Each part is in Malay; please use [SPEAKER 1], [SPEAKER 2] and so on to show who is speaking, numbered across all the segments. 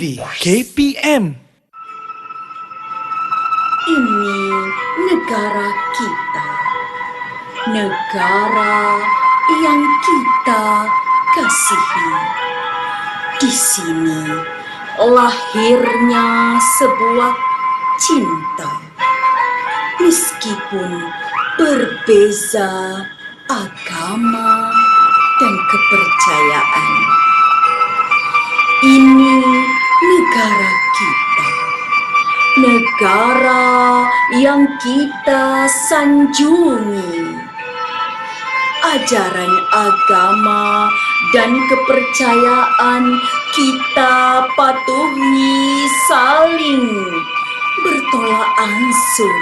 [SPEAKER 1] TV KPM.
[SPEAKER 2] Ini negara kita, negara yang kita kasihi. Di sini lahirnya sebuah cinta, meskipun berbeza agama dan kepercayaan. Ini negara kita, negara yang kita sanjungi. Ajaran agama dan kepercayaan kita patuhi saling bertolak ansur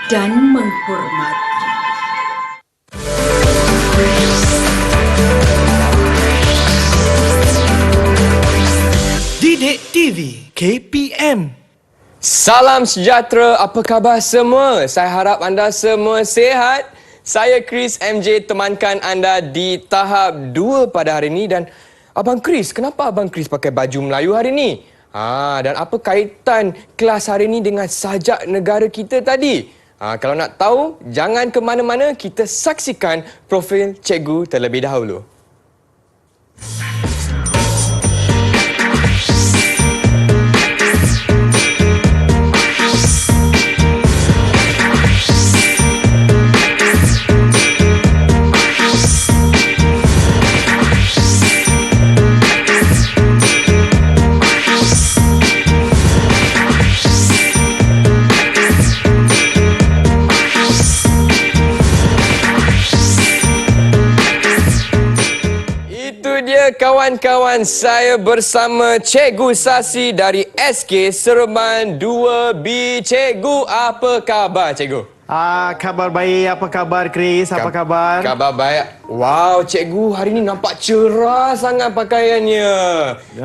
[SPEAKER 2] dan menghormati.
[SPEAKER 1] Didik TV KPM.
[SPEAKER 3] Salam sejahtera, apa khabar semua? Saya harap anda semua sihat. Saya Chris MJ temankan anda di tahap 2 pada hari ini. Dan Abang Chris, kenapa Abang Chris pakai baju Melayu hari ini? Dan apa kaitan kelas hari ini dengan sajak negara kita tadi? Kalau nak tahu, jangan ke mana-mana, kita saksikan profil cikgu terlebih dahulu. Kawan-kawan, saya bersama Cikgu Sasi dari SK Seremban 2B. Cikgu, apa khabar cikgu?
[SPEAKER 4] Khabar baik. Apa khabar Chris? Apa khabar?
[SPEAKER 3] Khabar baik. Wow, cikgu hari ni nampak cerah sangat pakaiannya.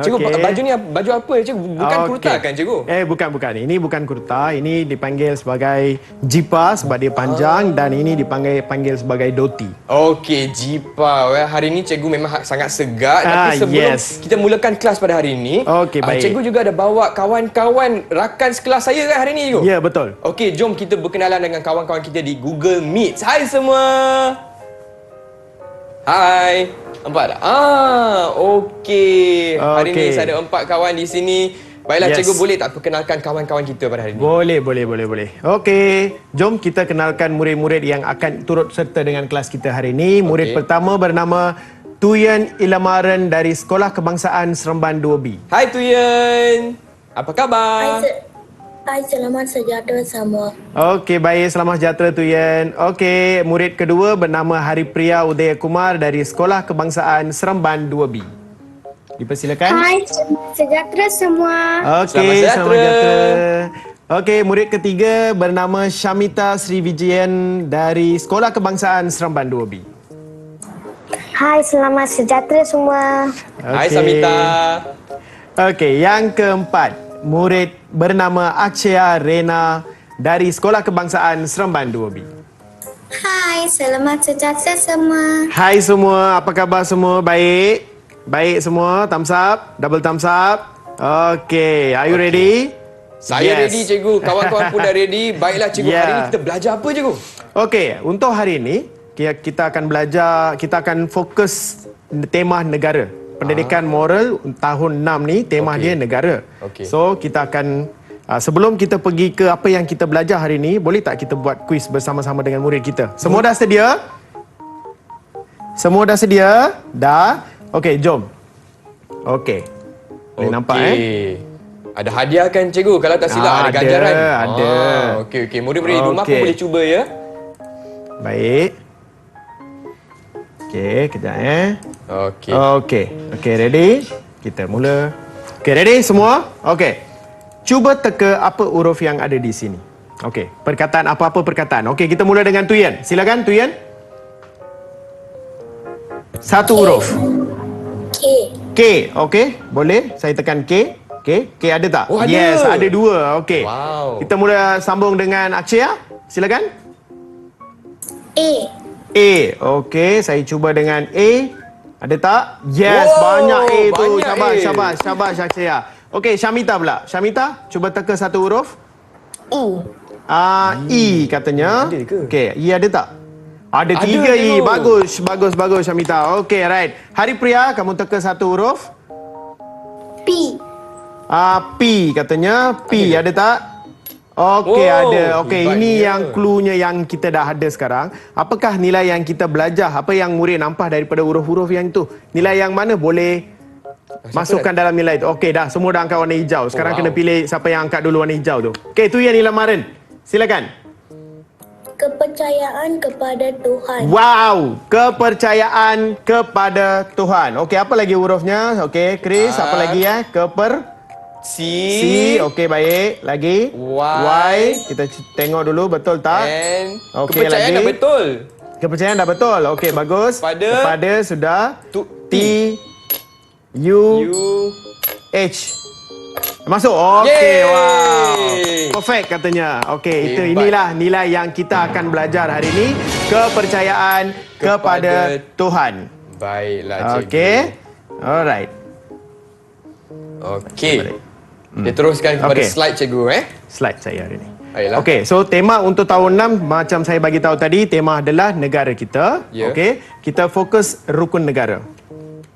[SPEAKER 3] Cikgu, baju ni baju apa ya cikgu? Bukan kurta kan cikgu?
[SPEAKER 4] Bukan. Ini bukan kurta. Ini dipanggil sebagai jipa sebab dia panjang, dan ini dipanggil sebagai doti.
[SPEAKER 3] Okey, jipa. Hari ni cikgu memang sangat segar. Tapi sebelum kita mulakan kelas pada hari ini,
[SPEAKER 4] baik.
[SPEAKER 3] Cikgu juga ada bawa kawan-kawan rakan sekelas saya kan hari ni cikgu?
[SPEAKER 4] Ya, betul.
[SPEAKER 3] Okey, jom kita berkenalan dengan kawan-kawan kita di Google Meet. Hai semua. Hai. Nampak tak? Okey. Hari ni saya ada 4 kawan di sini. Baiklah cikgu, boleh tak perkenalkan kawan-kawan kita pada hari ini?
[SPEAKER 4] Boleh. Okey. Jom kita kenalkan murid-murid yang akan turut serta dengan kelas kita hari ini. Murid pertama bernama Tuyen Ilamaran dari Sekolah Kebangsaan Seremban 2B.
[SPEAKER 3] Hai Tuyen. Apa khabar?
[SPEAKER 5] Hai, selamat sejahtera semua.
[SPEAKER 4] Okey, baik. Selamat sejahtera Tuyen. Okey, murid kedua bernama Haripriya Udaya Kumar dari Sekolah Kebangsaan Seremban 2B. Dipersilakan.
[SPEAKER 5] Hai, sejahtera semua.
[SPEAKER 4] Okey, selamat sejahtera. Okey, murid ketiga bernama Syamita Srivijayan dari Sekolah Kebangsaan Seremban 2B.
[SPEAKER 5] Hai, selamat sejahtera semua.
[SPEAKER 3] Hai Syamita.
[SPEAKER 4] Okey, yang keempat, murid bernama Akshaya Rena dari Sekolah Kebangsaan Seremban 2B.
[SPEAKER 5] Hai, selamat sejahtera semua.
[SPEAKER 4] Hai semua, apa khabar semua? Baik? Baik semua? Thumbs up? Double thumbs up? Okey, are you ready?
[SPEAKER 3] Saya ready cikgu, kawan-kawan pun dah ready. Baiklah cikgu, hari ini kita belajar apa cikgu?
[SPEAKER 4] Okey, untuk hari ini kita akan belajar, kita akan fokus tema negara. Pendidikan moral tahun 6 ni tema dia negara. So kita akan sebelum kita pergi ke apa yang kita belajar hari ni, boleh tak kita buat kuis bersama-sama dengan murid kita? Semua dah sedia? Semua dah sedia? Dah? Okey, jom. Okey. Boleh nampak
[SPEAKER 3] Ada hadiah kan cikgu? Kalau tak silap ada ganjaran.
[SPEAKER 4] Ada.
[SPEAKER 3] Okey. Murid-murid di rumah pun boleh cuba ya.
[SPEAKER 4] Baik. Okey, kejap
[SPEAKER 3] Okey,
[SPEAKER 4] ready? Kita mula. Okey, ready semua? Okey. Cuba teka apa huruf yang ada di sini. Okey, perkataan apa-apa perkataan. Okey, kita mula dengan Tuyen. Silakan Tuyen. Satu huruf. K. Okey, boleh saya tekan K? K ada tak?
[SPEAKER 3] Ada.
[SPEAKER 4] Yes, ada 2. Okey.
[SPEAKER 3] Wow.
[SPEAKER 4] Kita mula sambung dengan Akshaya. Silakan.
[SPEAKER 5] A.
[SPEAKER 4] Okey, saya cuba dengan A. Ada tak? Yes, banyak A tu. Syabas Akshaya. Okey, Syamita pula. Syamita, cuba teka satu huruf.
[SPEAKER 5] E.
[SPEAKER 4] I katanya.
[SPEAKER 3] Ada ke?
[SPEAKER 4] Okey, I ada tak? Ada
[SPEAKER 3] Ada,
[SPEAKER 4] 3 I.
[SPEAKER 3] tengok.
[SPEAKER 4] Bagus Syamita. Okey, right. Haripriya, kamu teka satu huruf.
[SPEAKER 5] P.
[SPEAKER 4] P katanya. P ada tak? Okey,
[SPEAKER 3] Oh,
[SPEAKER 4] ada. Okey, ini
[SPEAKER 3] hebatnya.
[SPEAKER 4] yang cluenya yang kita dah ada sekarang. Apakah nilai yang kita belajar? Apa yang murid nampak daripada huruf-huruf yang itu? Nilai yang mana boleh masukkan dalam nilai itu? Okey, dah. Semua dah angkat warna hijau. Sekarang
[SPEAKER 3] wow.
[SPEAKER 4] kena pilih siapa yang angkat dulu warna hijau tu. Okey, itu yang nilai Maren. Silakan.
[SPEAKER 5] Kepercayaan kepada Tuhan.
[SPEAKER 4] Wow, kepercayaan kepada Tuhan. Okey, apa lagi hurufnya? Okey, Chris, apa lagi ya?
[SPEAKER 3] C.
[SPEAKER 4] Okey, baik. Lagi?
[SPEAKER 3] Y.
[SPEAKER 4] Kita tengok dulu betul tak?
[SPEAKER 3] And
[SPEAKER 4] Okey,
[SPEAKER 3] kepercayaan
[SPEAKER 4] lagi.
[SPEAKER 3] dah betul.
[SPEAKER 4] Kepercayaan dah betul. Okey, bagus.
[SPEAKER 3] Kepada
[SPEAKER 4] sudah.
[SPEAKER 3] T.
[SPEAKER 4] U H. Masuk. Okey,
[SPEAKER 3] Yeay.
[SPEAKER 4] wow. Perfect katanya. Okey, itu
[SPEAKER 3] Hebat.
[SPEAKER 4] inilah nilai yang kita akan belajar hari ini. Kepercayaan kepada Tuhan.
[SPEAKER 3] Baiklah, cikgu.
[SPEAKER 4] Okey. Alright.
[SPEAKER 3] Okey. Kita teruskan kepada
[SPEAKER 4] Okey.
[SPEAKER 3] slide cikgu
[SPEAKER 4] Slide saya hari ini.
[SPEAKER 3] Baiklah.
[SPEAKER 4] Okey, so tema untuk tahun 6 macam saya bagi tahu tadi, tema adalah negara kita.
[SPEAKER 3] Ya.
[SPEAKER 4] Okey, kita fokus rukun negara.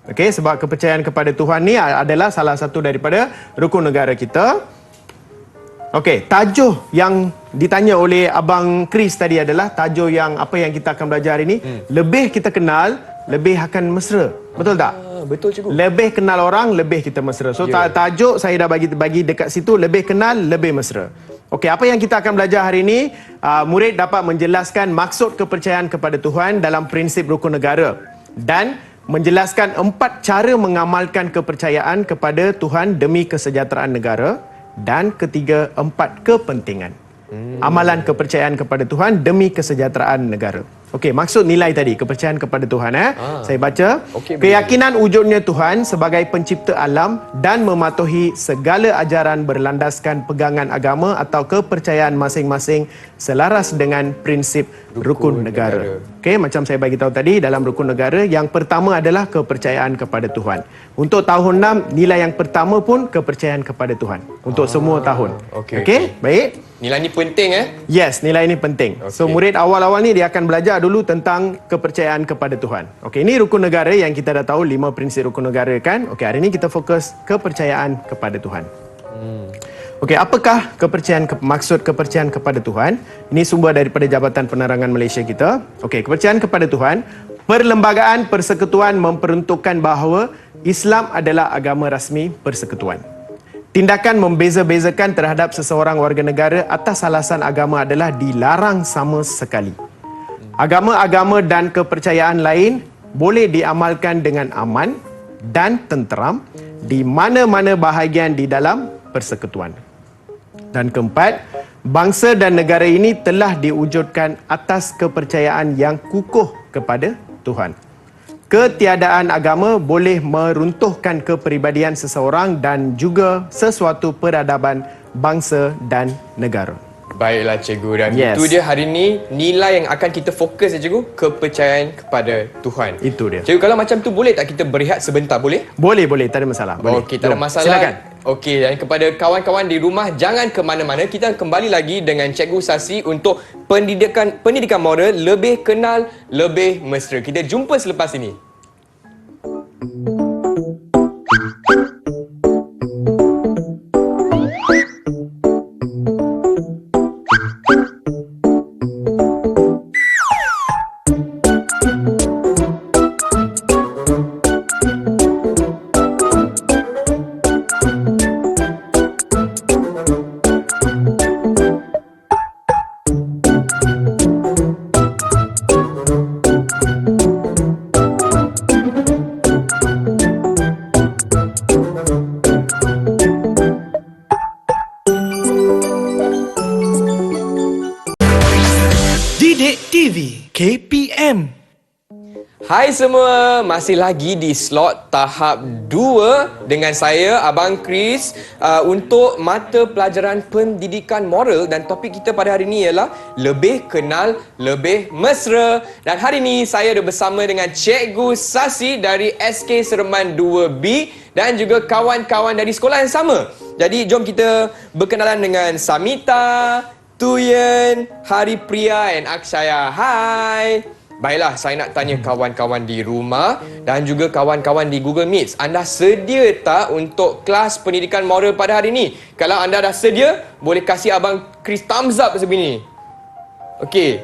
[SPEAKER 4] Okey, sebab kepercayaan kepada Tuhan ni adalah salah satu daripada rukun negara kita. Okey, tajuk yang ditanya oleh Abang Chris tadi adalah tajuk yang apa yang kita akan belajar hari ini. Lebih kita kenal, lebih akan mesra. Betul tak?
[SPEAKER 3] Betul cikgu.
[SPEAKER 4] Lebih kenal orang, lebih kita mesra. So
[SPEAKER 3] Ya.
[SPEAKER 4] tajuk saya dah bagi dekat situ, lebih kenal, lebih mesra. Okey, apa yang kita akan belajar hari ini, murid dapat menjelaskan maksud kepercayaan kepada Tuhan dalam prinsip rukun negara dan menjelaskan 4 cara mengamalkan kepercayaan kepada Tuhan demi kesejahteraan negara dan ketiga, 4 kepentingan. Amalan kepercayaan kepada Tuhan demi kesejahteraan negara. Okey, maksud nilai tadi, kepercayaan kepada Tuhan. Saya baca.
[SPEAKER 3] Okey,
[SPEAKER 4] Keyakinan wujudnya Tuhan sebagai pencipta alam dan mematuhi segala ajaran berlandaskan pegangan agama atau kepercayaan masing-masing selaras dengan prinsip rukun negara. Okey, macam saya bagi tahu tadi, dalam rukun negara yang pertama adalah kepercayaan kepada Tuhan. Untuk tahun 6, nilai yang pertama pun kepercayaan kepada Tuhan. Untuk semua tahun.
[SPEAKER 3] Okey.
[SPEAKER 4] Baik.
[SPEAKER 3] Nilai ni penting
[SPEAKER 4] Yes, nilai ini penting. So murid awal-awal ni dia akan belajar dulu tentang kepercayaan kepada Tuhan. Okey, ini rukun negara yang kita dah tahu 5 prinsip rukun negara kan. Okey, hari ini kita fokus kepercayaan kepada Tuhan. Okey, apakah maksud kepercayaan kepada Tuhan? Ini sumber daripada Jabatan Penerangan Malaysia kita. Okey, kepercayaan kepada Tuhan, Perlembagaan Persekutuan memperuntukkan bahawa Islam adalah agama rasmi persekutuan. Tindakan membeza-bezakan terhadap seseorang warga negara atas alasan agama adalah dilarang sama sekali. Agama-agama dan kepercayaan lain boleh diamalkan dengan aman dan tenteram di mana-mana bahagian di dalam persekutuan. Dan keempat, bangsa dan negara ini telah diwujudkan atas kepercayaan yang kukuh kepada Tuhan. Ketiadaan agama boleh meruntuhkan kepribadian seseorang dan juga sesuatu peradaban bangsa dan negara.
[SPEAKER 3] Baiklah cikgu, dan
[SPEAKER 4] Yes.
[SPEAKER 3] itu dia hari ni nilai yang akan kita fokus cikgu, kepercayaan kepada Tuhan.
[SPEAKER 4] Itu dia.
[SPEAKER 3] Cikgu, kalau macam tu boleh tak kita berehat sebentar, boleh?
[SPEAKER 4] Boleh, tak ada masalah. Boleh.
[SPEAKER 3] Okey, tak ada
[SPEAKER 4] Jom,
[SPEAKER 3] masalah.
[SPEAKER 4] Silakan.
[SPEAKER 3] Okey, dan kepada kawan-kawan di rumah, jangan ke mana-mana. Kita kembali lagi dengan Cikgu Sasi untuk pendidikan moral lebih kenal, lebih mesra. Kita jumpa selepas ini.
[SPEAKER 1] Didik TV KPM.
[SPEAKER 3] Hai semua, masih lagi di slot tahap 2 dengan saya, Abang Chris, untuk mata pelajaran pendidikan moral, dan topik kita pada hari ini ialah lebih kenal, lebih mesra. Dan hari ini saya ada bersama dengan Cikgu Sasi dari SK Seremban 2B dan juga kawan-kawan dari sekolah yang sama. Jadi jom kita berkenalan dengan Samita, Tuyen, Haripriya dan Akshaya. Hai. Baiklah, saya nak tanya kawan-kawan di rumah dan juga kawan-kawan di Google Meet. Anda sedia tak untuk kelas pendidikan moral pada hari ini? Kalau anda dah sedia, boleh kasih Abang Chris thumbs up sebegini. Okey.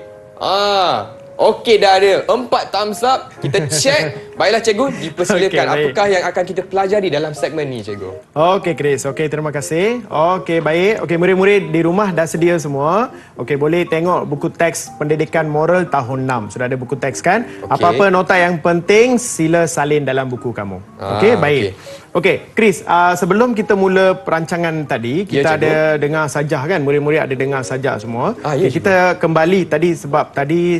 [SPEAKER 3] Okey, dah ada 4 thumbs up. Kita check. Baiklah cikgu, dipersilakan. Apakah yang akan kita pelajari dalam segmen ni cikgu?
[SPEAKER 4] Okey Chris, okey, terima kasih. Okey, baik. Okey, murid-murid di rumah dah sedia semua. Okey, boleh tengok buku teks pendidikan moral tahun 6. Sudah ada buku teks kan? Apa-apa nota yang penting sila salin dalam buku kamu. Okey, baik. Okey, Chris, sebelum kita mula perancangan tadi, kita ada dengar sajah kan? Murid-murid ada dengar sajah semua. Kita kembali tadi sebab tadi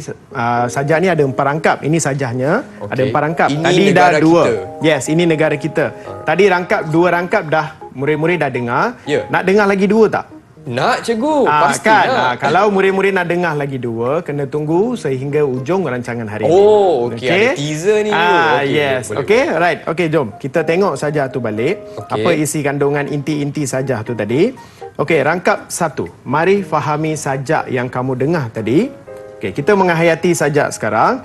[SPEAKER 4] sajah ni ada 4 rangkap. Ini sajahnya, ada 4 rangkap.
[SPEAKER 3] Ini
[SPEAKER 4] tadi dah 2.
[SPEAKER 3] Kita.
[SPEAKER 4] Yes, ini negara kita. Tadi rangkap 2 rangkap dah murid-murid dah dengar. Nak dengar lagi 2 tak?
[SPEAKER 3] Nak cikgu, pasti
[SPEAKER 4] kan?
[SPEAKER 3] nak.
[SPEAKER 4] Kalau murid-murid nak dengar lagi 2, kena tunggu sehingga ujung rancangan hari ini.
[SPEAKER 3] Okey, ada teaser ni dulu.
[SPEAKER 4] Yes. Okey, right. Okey, jom kita tengok sajah tu balik. Apa isi kandungan inti-inti sajah tu tadi. Okey, rangkap 1. Mari fahami sajak yang kamu dengar tadi. Okey, kita menghayati sajak sekarang.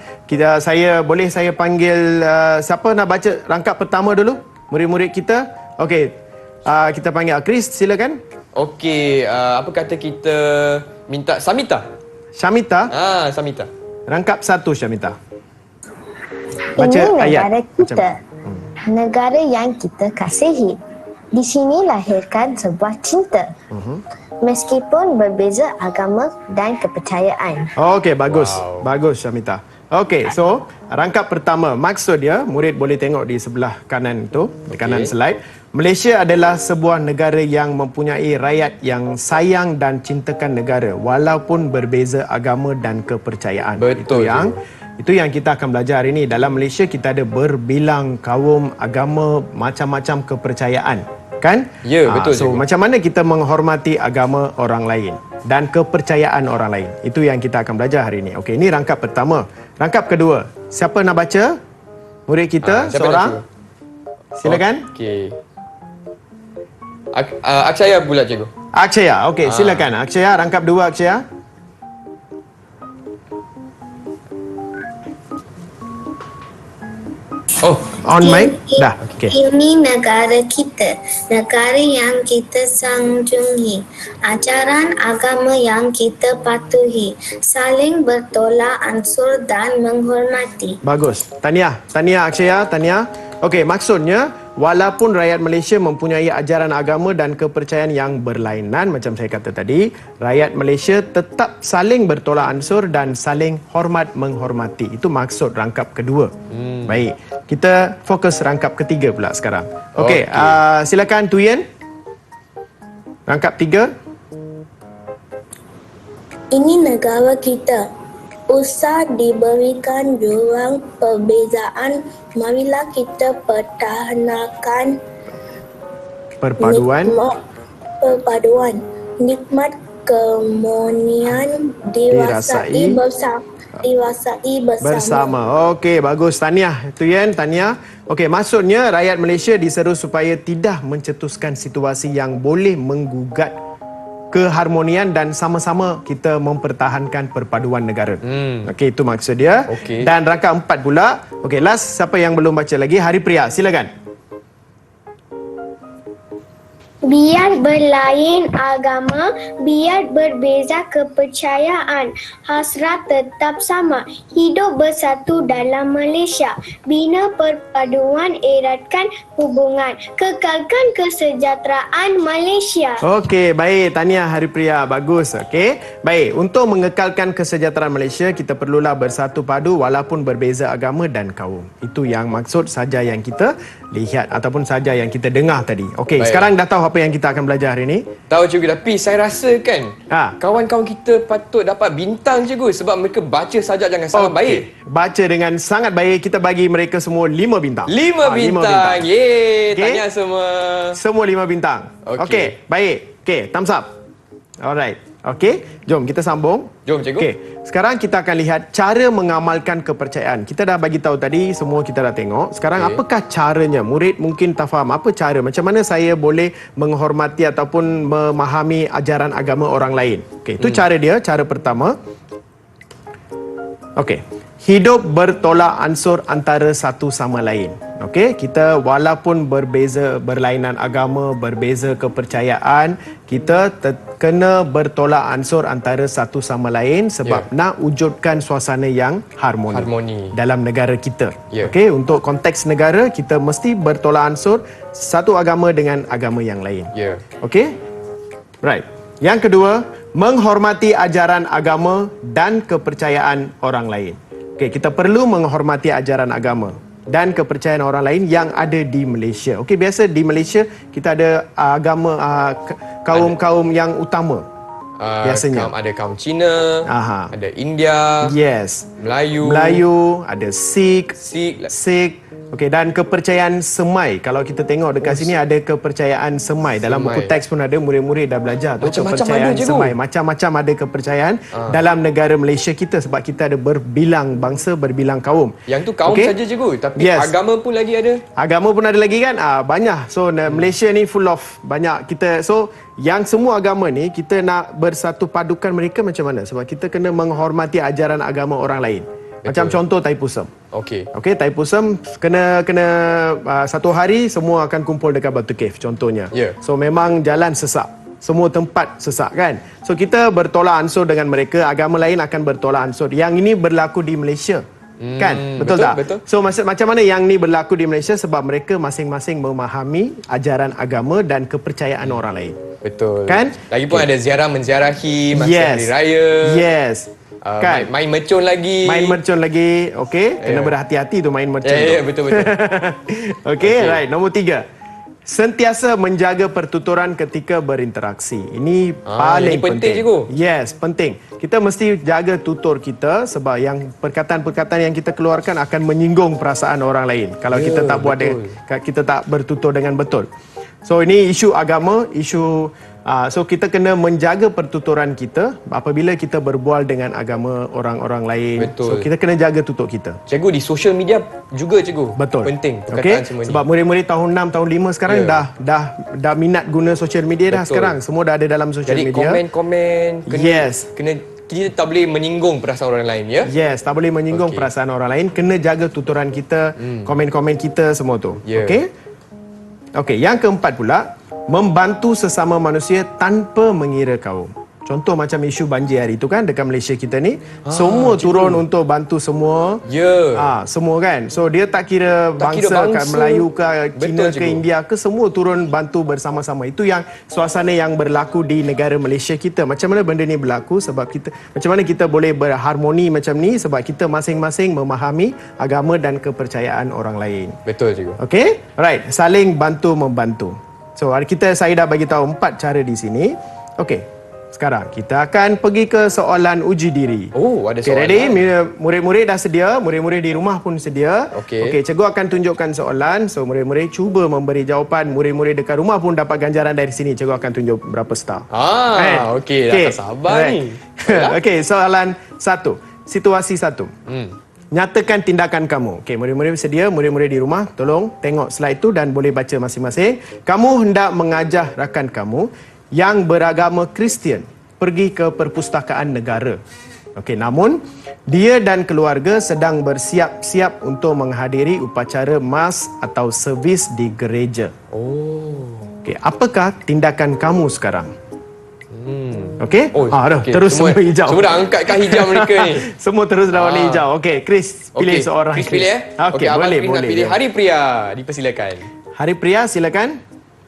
[SPEAKER 4] Saya panggil siapa nak baca rangkap pertama dulu? Murid-murid kita. Okey. Kita panggil Chris, silakan.
[SPEAKER 3] Okey, apa kata kita minta Samita?
[SPEAKER 4] Syamita.
[SPEAKER 3] Samita.
[SPEAKER 4] Rangkap 1 Syamita.
[SPEAKER 5] Baca ini
[SPEAKER 4] ayat.
[SPEAKER 5] negara kita, negara yang kita kasihi. Di sini lahirkan sebuah cinta. Meskipun berbeza agama dan kepercayaan.
[SPEAKER 4] Okey, bagus. Bagus Syamita. Okey, so rangkap pertama, maksud dia, murid boleh tengok di sebelah kanan tu, di kanan slide. Malaysia adalah sebuah negara yang mempunyai rakyat yang sayang dan cintakan negara walaupun berbeza agama dan kepercayaan.
[SPEAKER 3] Betul.
[SPEAKER 4] Itu yang kita akan belajar hari ini. Dalam Malaysia kita ada berbilang kaum, agama, macam-macam kepercayaan, kan?
[SPEAKER 3] Ya, betul.
[SPEAKER 4] So macam mana kita menghormati agama orang lain dan kepercayaan orang lain. Itu yang kita akan belajar hari ini. Okey, ini rangkap pertama. Rangkap kedua. Siapa nak baca? Murid kita seorang. Silakan.
[SPEAKER 3] Okey. Akshaya pula cikgu.
[SPEAKER 4] Akshaya. Okey, silakan. Akshaya, rangkap 2 Akshaya. On mic. Dah. Okey.
[SPEAKER 5] Ini negara kita, negara yang kita sanjungi, ajaran agama yang kita patuhi, saling bertolak ansur dan menghormati.
[SPEAKER 4] Bagus. Tahniah. Tahniah Akshaya, tahniah. Okey, maksudnya walaupun rakyat Malaysia mempunyai ajaran agama dan kepercayaan yang berlainan, macam saya kata tadi, rakyat Malaysia tetap saling bertolak ansur dan saling hormat menghormati. Itu maksud rangkap kedua. Baik, kita fokus rangkap ketiga pula sekarang. Okey, silakan Tuyen. Rangkap 3.
[SPEAKER 5] Ini negara kita. Usah diberikan jurang perbezaan, marilah kita pertahankan
[SPEAKER 4] perpaduan.
[SPEAKER 5] Nikmat keharmonian dirasai bersama.
[SPEAKER 4] Okey, bagus. Tahniah Tuyen, tahniah. Okey, maksudnya rakyat Malaysia diseru supaya tidak mencetuskan situasi yang boleh menggugat keharmonian dan sama-sama kita mempertahankan perpaduan negara. Okey, itu maksud dia. Dan rangkap 4 pula. Okey, last, siapa yang belum baca lagi? Haripriya, silakan.
[SPEAKER 5] Biar berlain agama, biar berbeza kepercayaan, hasrat tetap sama, hidup bersatu dalam Malaysia, bina perpaduan, eratkan hubungan, kekalkan kesejahteraan Malaysia.
[SPEAKER 4] Okey, baik. Tahniah Haripriya, bagus. Okey, baik. Untuk mengekalkan kesejahteraan Malaysia, kita perlulah bersatu padu walaupun berbeza agama dan kaum. Itu yang maksud saja yang kita lihat ataupun saja yang kita dengar tadi. Okey, sekarang dah tahu apa apa yang kita akan belajar hari ini?
[SPEAKER 3] Tahu cikgu, tapi saya rasa kan kawan-kawan kita patut dapat bintang cikgu sebab mereka baca sajak dengan sangat baik.
[SPEAKER 4] Baca dengan sangat baik. Kita bagi mereka semua 5 bintang.
[SPEAKER 3] 5 bintang. Yeay, tanya semua.
[SPEAKER 4] Semua 5 bintang. Okey, baik. Okey, thumbs up. Alright. Okey, jom kita sambung.
[SPEAKER 3] Jom cikgu.
[SPEAKER 4] Okey, sekarang kita akan lihat cara mengamalkan kepercayaan. Kita dah bagi tahu tadi, semua kita dah tengok. Sekarang apakah caranya? Murid mungkin tak faham apa cara. Macam mana saya boleh menghormati ataupun memahami ajaran agama orang lain? Okey, itu cara dia. Cara pertama. Okey. Hidup bertolak ansur antara satu sama lain. Okey, kita walaupun berbeza berlainan agama, berbeza kepercayaan, kita kena bertolak ansur antara satu sama lain sebab nak wujudkan suasana yang harmoni dalam negara kita. Okey, untuk konteks negara kita mesti bertolak ansur satu agama dengan agama yang lain. Okey? Right. Yang kedua, menghormati ajaran agama dan kepercayaan orang lain. Okey, kita perlu menghormati ajaran agama dan kepercayaan orang lain yang ada di Malaysia. Okey, biasa di Malaysia kita ada agama kaum-kaum yang utama. Biasanya
[SPEAKER 3] Ada kaum Cina, ada India, Melayu,
[SPEAKER 4] ada Sikh. Okey, dan kepercayaan semai. Kalau kita tengok dekat sini ada kepercayaan semai. Dalam buku teks pun ada, murid-murid dah belajar tu kepercayaan semai. Macam-macam ada kepercayaan dalam negara Malaysia kita sebab kita ada berbilang bangsa, berbilang kaum.
[SPEAKER 3] Yang tu kaum saja cikgu, tapi agama pun lagi ada.
[SPEAKER 4] Agama pun ada lagi kan? Banyak. So Malaysia ni full of banyak kita. So yang semua agama ni kita nak bersatu padukan mereka macam mana? Sebab kita kena menghormati ajaran agama orang lain. Macam contoh Taipusam. Okey, Taipusam kena satu hari semua akan kumpul dekat Batu Cave contohnya. So memang jalan sesak. Semua tempat sesak kan. So kita bertolak ansur dengan mereka, agama lain akan bertolak ansur. Yang ini berlaku di Malaysia. Kan? Betul tak? Betul. So macam mana yang ni berlaku di Malaysia sebab mereka masing-masing memahami ajaran agama dan kepercayaan orang lain.
[SPEAKER 3] Betul.
[SPEAKER 4] Kan?
[SPEAKER 3] Lagipun ada ziarah menziarahi masa hari raya.
[SPEAKER 4] Kan?
[SPEAKER 3] Main mercun lagi.
[SPEAKER 4] Okey, kena berhati-hati tu main mercun tu.
[SPEAKER 3] Betul.
[SPEAKER 4] Okey, right. Nombor 3. Sentiasa menjaga pertuturan ketika berinteraksi. Ini paling penting. Cikgu. Yes, penting. Kita mesti jaga tutur kita sebab yang perkataan-perkataan yang kita keluarkan akan menyinggung perasaan orang lain. Kalau kita tak buat kita tak bertutur dengan betul. So ini isu agama, so kita kena menjaga pertuturan kita apabila kita berbual dengan agama orang-orang lain. So kita kena jaga tutur kita.
[SPEAKER 3] Cikgu, di social media juga cikgu.
[SPEAKER 4] Betul.
[SPEAKER 3] Penting perkataan semua ni.
[SPEAKER 4] Sebab murid-murid tahun 6, tahun 5 sekarang dah minat guna social media dah sekarang. Semua dah ada dalam social media.
[SPEAKER 3] Jadi komen-komen kena kita tak boleh menyinggung perasaan orang lain ya.
[SPEAKER 4] Yes, tak boleh menyinggung perasaan orang lain. Kena jaga tuturan kita, komen-komen kita semua tu. Okey, yang keempat pula, membantu sesama manusia tanpa mengira kaum. Contoh macam isu banjir hari tu kan dekat Malaysia kita ni, semua turun untuk bantu semua. Semua kan. So dia tak kira bangsa kat Melayu ke Cina ke India ke, semua turun bantu bersama-sama. Itu yang suasana yang berlaku di negara Malaysia kita. Macam mana benda ni berlaku sebab kita macam mana kita boleh berharmoni macam ni sebab kita masing-masing memahami agama dan kepercayaan orang lain.
[SPEAKER 3] Betul cikgu.
[SPEAKER 4] Okey? Right, saling bantu membantu. So saya dah bagi tahu 4 cara di sini. Okey. Sekarang kita akan pergi ke soalan uji diri.
[SPEAKER 3] Ada soalan.
[SPEAKER 4] Ready? Murid-murid dah sedia, murid-murid di rumah pun sedia. Okey, cikgu akan tunjukkan soalan. So murid-murid cuba memberi jawapan. Murid-murid dekat rumah pun dapat ganjaran dari sini. Cikgu akan tunjuk berapa star.
[SPEAKER 3] Okey, dah tak sabar ni.
[SPEAKER 4] Okey, soalan 1. Situasi 1. Nyatakan tindakan kamu. Okey, murid-murid sedia, murid-murid di rumah, tolong tengok slide tu dan boleh baca masing-masing. Kamu hendak mengajar rakan kamu yang beragama Kristian pergi ke perpustakaan negara. Okey, namun dia dan keluarga sedang bersiap-siap untuk menghadiri upacara mas atau servis di gereja. Okey, apakah tindakan kamu sekarang? Okey? Terus semua hijau.
[SPEAKER 3] Semua dah angkatkan hijau mereka ni.
[SPEAKER 4] Semua terus dah warna hijau. Okey, Chris pilih seorang.
[SPEAKER 3] Chris pilih
[SPEAKER 4] Okey, boleh.
[SPEAKER 3] Pilih Hari Pria, dipersilakan.
[SPEAKER 4] Hari Pria, silakan.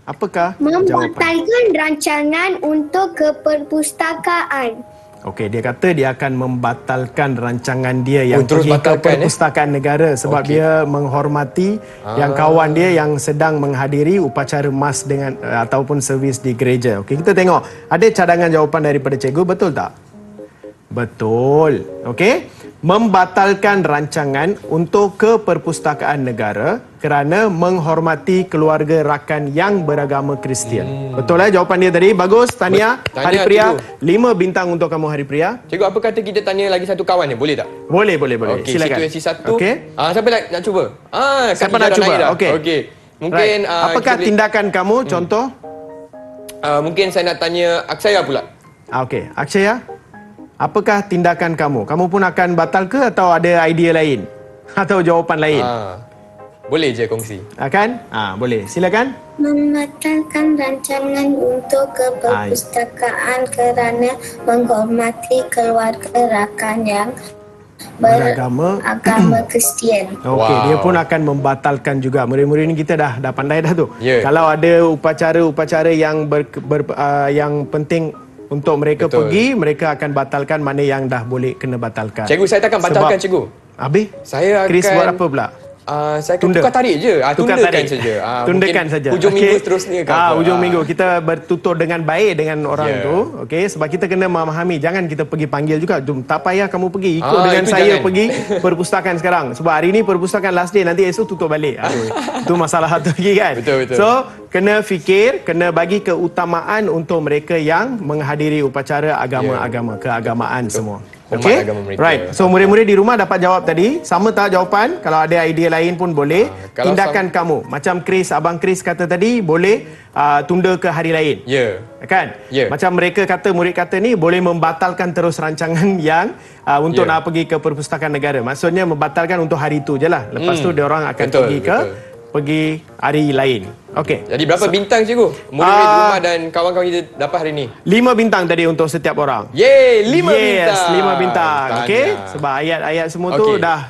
[SPEAKER 4] Apakah
[SPEAKER 5] membatalkan rancangan untuk ke perpustakaan.
[SPEAKER 4] Okey, dia kata dia akan membatalkan rancangan dia yang
[SPEAKER 3] terus
[SPEAKER 4] pergi ke
[SPEAKER 3] batalkan,
[SPEAKER 4] Perpustakaan Negara sebab dia menghormati yang kawan dia yang sedang menghadiri upacara mas dengan ataupun servis di gereja. Okey, kita tengok ada cadangan jawapan daripada cikgu, betul tak? Betul. Okey. Membatalkan rancangan untuk ke Perpustakaan Negara kerana menghormati keluarga rakan yang beragama Kristian. Betul jawapan dia tadi. Bagus, Tania. Hari Pria, 5 bintang untuk kamu Hari Pria.
[SPEAKER 3] Cikgu, apa kata kita tanya lagi satu kawan ni? Boleh tak?
[SPEAKER 4] Boleh.
[SPEAKER 3] Okey,
[SPEAKER 4] Silakan.
[SPEAKER 3] situasi satu.
[SPEAKER 4] Okey.
[SPEAKER 3] Siapa nak cuba?
[SPEAKER 4] Siapa nak cuba?
[SPEAKER 3] Okey. Mungkin
[SPEAKER 4] apakah tindakan kamu? Contoh.
[SPEAKER 3] Mungkin saya nak tanya Aksaya pula.
[SPEAKER 4] Okey, Akshaya. Apakah tindakan kamu? Kamu pun akan batal ke atau ada idea lain? Atau jawapan lain?
[SPEAKER 3] Boleh je kongsi.
[SPEAKER 4] Akan? Boleh. Silakan.
[SPEAKER 5] Membatalkan rancangan untuk ke perpustakaan kerana menghormati keluarga rakan yang beragama Kristian.
[SPEAKER 4] Okey, dia pun akan membatalkan juga. Murid-murid ni kita dah pandai dah tu.
[SPEAKER 3] Yeah.
[SPEAKER 4] Kalau ada upacara-upacara yang yang penting untuk mereka pergi, mereka akan batalkan mana yang dah boleh kena batalkan.
[SPEAKER 3] Cikgu, saya takkan batalkan, cikgu.
[SPEAKER 4] Habis?
[SPEAKER 3] Saya akan...
[SPEAKER 4] Chris buat apa pula?
[SPEAKER 3] Saya akan tukar tarik je. Tundakan saja.
[SPEAKER 4] Tundakan saja.
[SPEAKER 3] Hujung minggu seterusnya ke apa?
[SPEAKER 4] Hujung minggu kita bertutur dengan baik dengan orang tu. Okey, sebab kita kena memahami, jangan kita pergi panggil juga. Jom, tak payah kamu pergi. Ikut dengan saya jangan pergi perpustakaan sekarang. Sebab hari ni perpustakaan last day, nanti esok tutup balik. Itu masalah satu lagi kan.
[SPEAKER 3] Betul.
[SPEAKER 4] So, kena fikir, kena bagi keutamaan untuk mereka yang menghadiri upacara agama-agama, keagamaan semua. Okey. Right. So murid-murid di rumah dapat jawab tadi. Sama tak jawapan? Kalau ada idea lain pun boleh. Tindakan kamu. Macam Abang Chris kata tadi, boleh tunda ke hari lain.
[SPEAKER 3] Ya.
[SPEAKER 4] Kan? Macam mereka kata, murid kata ni boleh membatalkan terus rancangan yang untuk nak pergi ke Perpustakaan Negara. Maksudnya membatalkan untuk hari tu je lah. Lepas tu dia orang akan pergi hari lain. Okey.
[SPEAKER 3] Jadi berapa bintang, cikgu? Murid-murid di rumah dan kawan-kawan kita dapat hari ni?
[SPEAKER 4] 5 bintang tadi untuk setiap orang.
[SPEAKER 3] Yeay, 5 bintang.
[SPEAKER 4] Yes, 5 bintang. Okey. Sebab ayat-ayat semua tu dah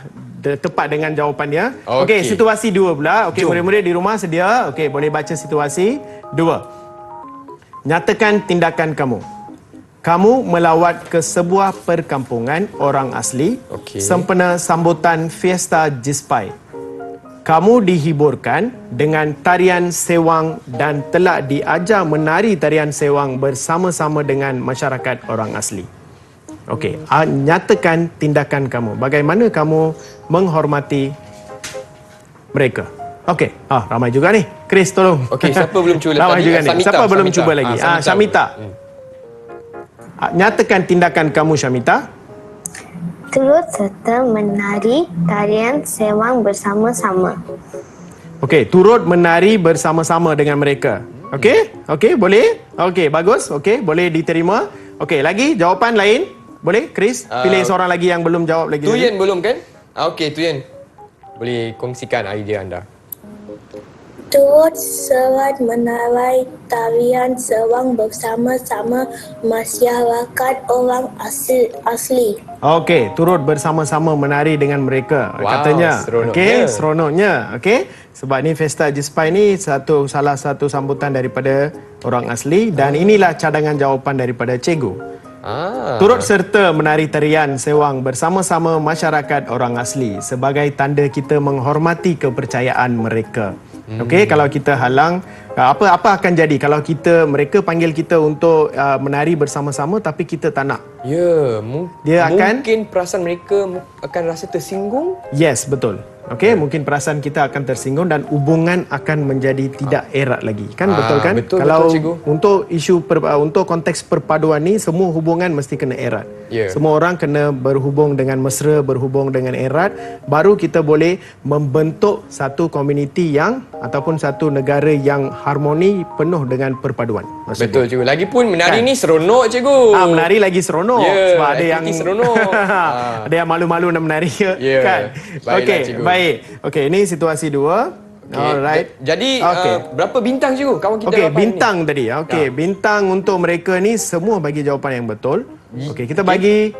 [SPEAKER 4] tepat dengan jawapannya. Okey, situasi 2 pula. Okey, murid-murid di rumah sedia. Okey, boleh baca situasi 2. Nyatakan tindakan kamu. Kamu melawat ke sebuah perkampungan orang asli sempena sambutan Fiesta Jispai. Kamu dihiburkan dengan tarian sewang dan telah diajar menari tarian sewang bersama-sama dengan masyarakat orang asli. Okey, nyatakan tindakan kamu. Bagaimana kamu menghormati mereka? Okey, ramai juga ni. Chris, tolong.
[SPEAKER 3] Okey, siapa belum cuba
[SPEAKER 4] ramai
[SPEAKER 3] tadi?
[SPEAKER 4] juga ni. Siapa belum cuba lagi? Syamita. Nyatakan tindakan kamu, Syamita.
[SPEAKER 5] Turut serta menari tarian sewang bersama-sama.
[SPEAKER 4] Okey, turut menari bersama-sama dengan mereka. Okey, boleh? Okey, bagus. Okey, boleh diterima. Okey, lagi jawapan lain? Boleh, Chris? Pilih seorang lagi yang belum jawab lagi.
[SPEAKER 3] Tuyen belum kan? Okey, Tuyen. Boleh kongsikan idea anda.
[SPEAKER 6] Turut serta menari tarian sewang bersama-sama masyarakat orang asli.
[SPEAKER 4] Okey, turut bersama-sama menari dengan mereka. Katanya. Okey, seronoknya. Okey. Sebab ni Fiesta Jispai ni salah satu sambutan daripada orang asli dan inilah cadangan jawapan daripada cikgu. Turut serta menari tarian sewang bersama-sama masyarakat orang asli sebagai tanda kita menghormati kepercayaan mereka. Okey, kalau kita halang, apa akan jadi kalau mereka panggil kita untuk menari bersama-sama tapi kita tak nak?
[SPEAKER 3] Ya, mungkin perasaan mereka akan rasa tersinggung.
[SPEAKER 4] Yes, betul. Okey, mungkin perasaan kita akan tersinggung dan hubungan akan menjadi tidak erat lagi. Kan betul kan? Kalau untuk isu untuk konteks perpaduan ni semua hubungan mesti kena erat. Semua orang kena berhubung dengan mesra, berhubung dengan erat, baru kita boleh membentuk satu komuniti yang ataupun satu negara yang harmoni penuh dengan perpaduan. Maksudnya.
[SPEAKER 3] Betul, cikgu. Lagipun menari ni seronok, cikgu.
[SPEAKER 4] Menari lagi seronok. Sebab ada yang
[SPEAKER 3] seronok.
[SPEAKER 4] ada yang malu-malu nak menari kan. Okey, baik. Okey, ini situasi 2. Alright.
[SPEAKER 3] Jadi berapa bintang, cikgu? Kawan kita
[SPEAKER 4] okey, bintang ni tadi. Okey, bintang untuk mereka ni semua bagi jawapan yang betul. Okey, kita bagi